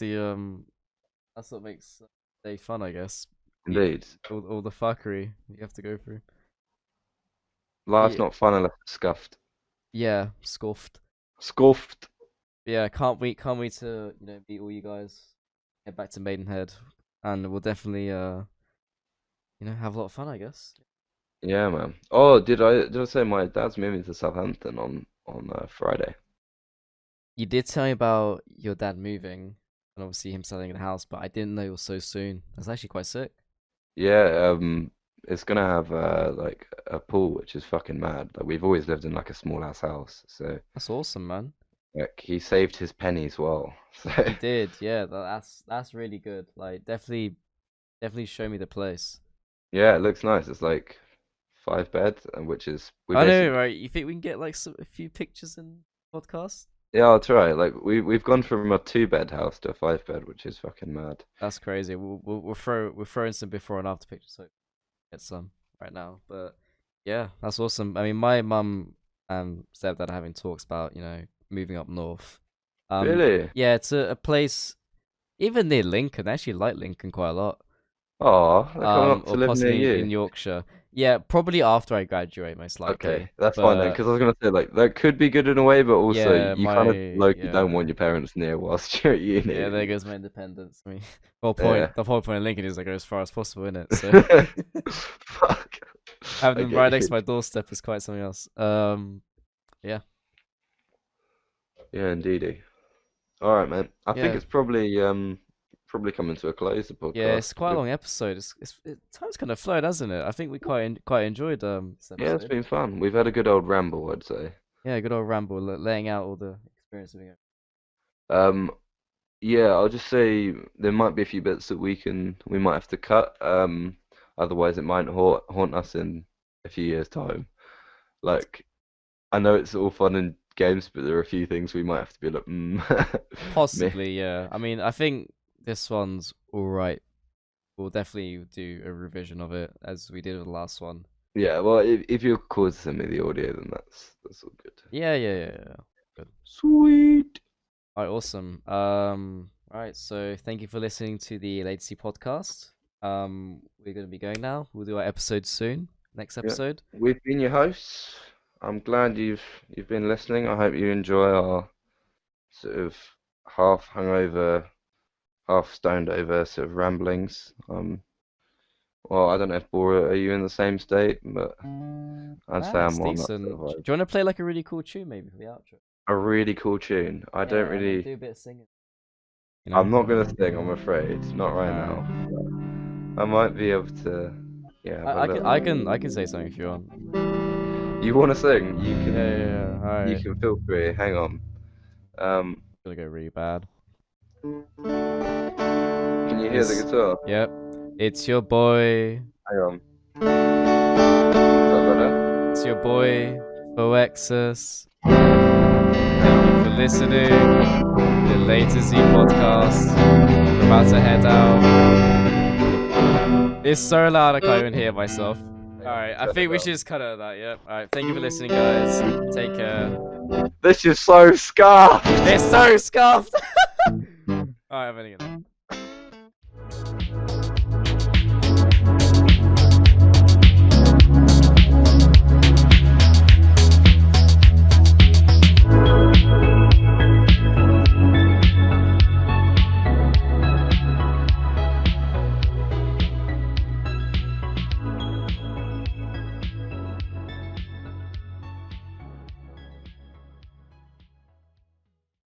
Speaker 2: that's what makes day fun, I guess. You,
Speaker 1: indeed,
Speaker 2: all the fuckery you have to go through.
Speaker 1: life's
Speaker 2: Yeah,
Speaker 1: not fun unless it's scuffed.
Speaker 2: yeah, scuffed.
Speaker 1: Scuffed.
Speaker 2: Yeah, can't wait to meet all you guys. Head back to Maidenhead, and we'll definitely have a lot of fun, I guess.
Speaker 1: Yeah, man. Oh, did I say my dad's moving to Southampton on Friday?
Speaker 2: You did tell me about your dad moving and obviously him selling the house, but I didn't know it was so soon. That's actually quite sick.
Speaker 1: Yeah, it's gonna have like a pool, which is fucking mad. Like we've always lived in like a small ass house, so
Speaker 2: That's awesome, man.
Speaker 1: like he saved his pennies well. So
Speaker 2: He did, yeah. That's really good. Like, definitely show me the place.
Speaker 1: yeah, it looks nice. It's like 5 beds, and which is we
Speaker 2: I know,
Speaker 1: basically
Speaker 2: right? You think we can get like a few pictures in podcast?
Speaker 1: yeah, I'll try. Like we've gone from a 2 bed house to a 5 bed, which is fucking mad.
Speaker 2: That's crazy. We'll throw in some before and after pictures so get some right now. But yeah, that's awesome. I mean, my mum and stepdad are having talks about moving up north.
Speaker 1: Really?
Speaker 2: Yeah, it's a place even near Lincoln. I actually like Lincoln quite a lot.
Speaker 1: Oh, they're coming up to
Speaker 2: Or
Speaker 1: live near
Speaker 2: possibly
Speaker 1: you.
Speaker 2: in Yorkshire. Yeah, probably after I graduate, most
Speaker 1: Okay,
Speaker 2: likely.
Speaker 1: that's fine then.
Speaker 2: But
Speaker 1: Because I was gonna say like that could be good in a way, but also
Speaker 2: yeah,
Speaker 1: you kind of Loki don't
Speaker 2: yeah.
Speaker 1: want your parents near whilst you're at
Speaker 2: Yeah, there
Speaker 1: uni.
Speaker 2: goes my independence. I mean,
Speaker 1: Yeah.
Speaker 2: the whole point of Lincoln is I go as far as possible, isn't it? So
Speaker 1: Fuck.
Speaker 2: having
Speaker 1: I
Speaker 2: them right
Speaker 1: get
Speaker 2: next
Speaker 1: you.
Speaker 2: to my doorstep is quite something else. Yeah,
Speaker 1: Yeah, indeedy. All right, man. I think
Speaker 2: yeah,
Speaker 1: it's probably coming to a close, the
Speaker 2: yeah. It's
Speaker 1: podcast.
Speaker 2: quite a long episode. Time's kind of flowed, hasn't it? I think we quite enjoyed this
Speaker 1: Yeah, it's
Speaker 2: episode.
Speaker 1: been fun. We've had a good old ramble, I'd say.
Speaker 2: Yeah, good old ramble, laying out all the experience we got.
Speaker 1: Um, yeah, I'll just say there might be a few bits that we might have to cut. Otherwise it might haunt us in a few years' time. Like I know it's all fun and games, but there are a few things we might have to be like, meh.
Speaker 2: Possibly, yeah. I mean, I think this one's all right. We'll definitely do a revision of it as we did with the last one.
Speaker 1: Yeah, well, if you're cool to send me the audio, then that's all good.
Speaker 2: Yeah. Good.
Speaker 1: Sweet.
Speaker 2: All right, awesome. All right. So thank you for listening to the LAY2Z podcast. We're gonna be going now. We'll do our episode soon. Next
Speaker 1: Yeah,
Speaker 2: episode.
Speaker 1: we've been your hosts. I'm glad you've been listening. I hope you enjoy our sort of half hungover, half stoned over sort of ramblings. Well, I don't know if Bora, are you in the same state? But I'd say
Speaker 2: It's
Speaker 1: I'm on that sort
Speaker 2: decent.
Speaker 1: of
Speaker 2: Do
Speaker 1: vibe.
Speaker 2: you want to play like a really cool tune maybe for the outro?
Speaker 1: A really cool tune. I don't
Speaker 2: Yeah, and then
Speaker 1: really.
Speaker 2: do a bit of singing. You
Speaker 1: I'm not
Speaker 2: know.
Speaker 1: gonna sing, I'm afraid. Not
Speaker 2: All
Speaker 1: right
Speaker 2: right.
Speaker 1: now. I might be able to, yeah, have a
Speaker 2: I can say something if you want.
Speaker 1: You want to sing?
Speaker 2: All
Speaker 1: You
Speaker 2: right.
Speaker 1: can feel free. Hang on. Um,
Speaker 2: Gonna go really bad.
Speaker 1: can you hear the
Speaker 2: It's
Speaker 1: guitar?
Speaker 2: Yep. It's your boy.
Speaker 1: Hang on. Is that better?
Speaker 2: It's your boy Foexus. Thank you for listening. The LAY2Z podcast. We're about to head out. It's so loud I can't even hear myself.
Speaker 1: Hang on,
Speaker 2: Alright, I
Speaker 1: turn it
Speaker 2: think we
Speaker 1: down.
Speaker 2: should just cut out that, yep. Alright, thank you for listening, guys. Take care.
Speaker 1: This is so scuffed.
Speaker 2: It's so scuffed! Alright, I'm ending it now.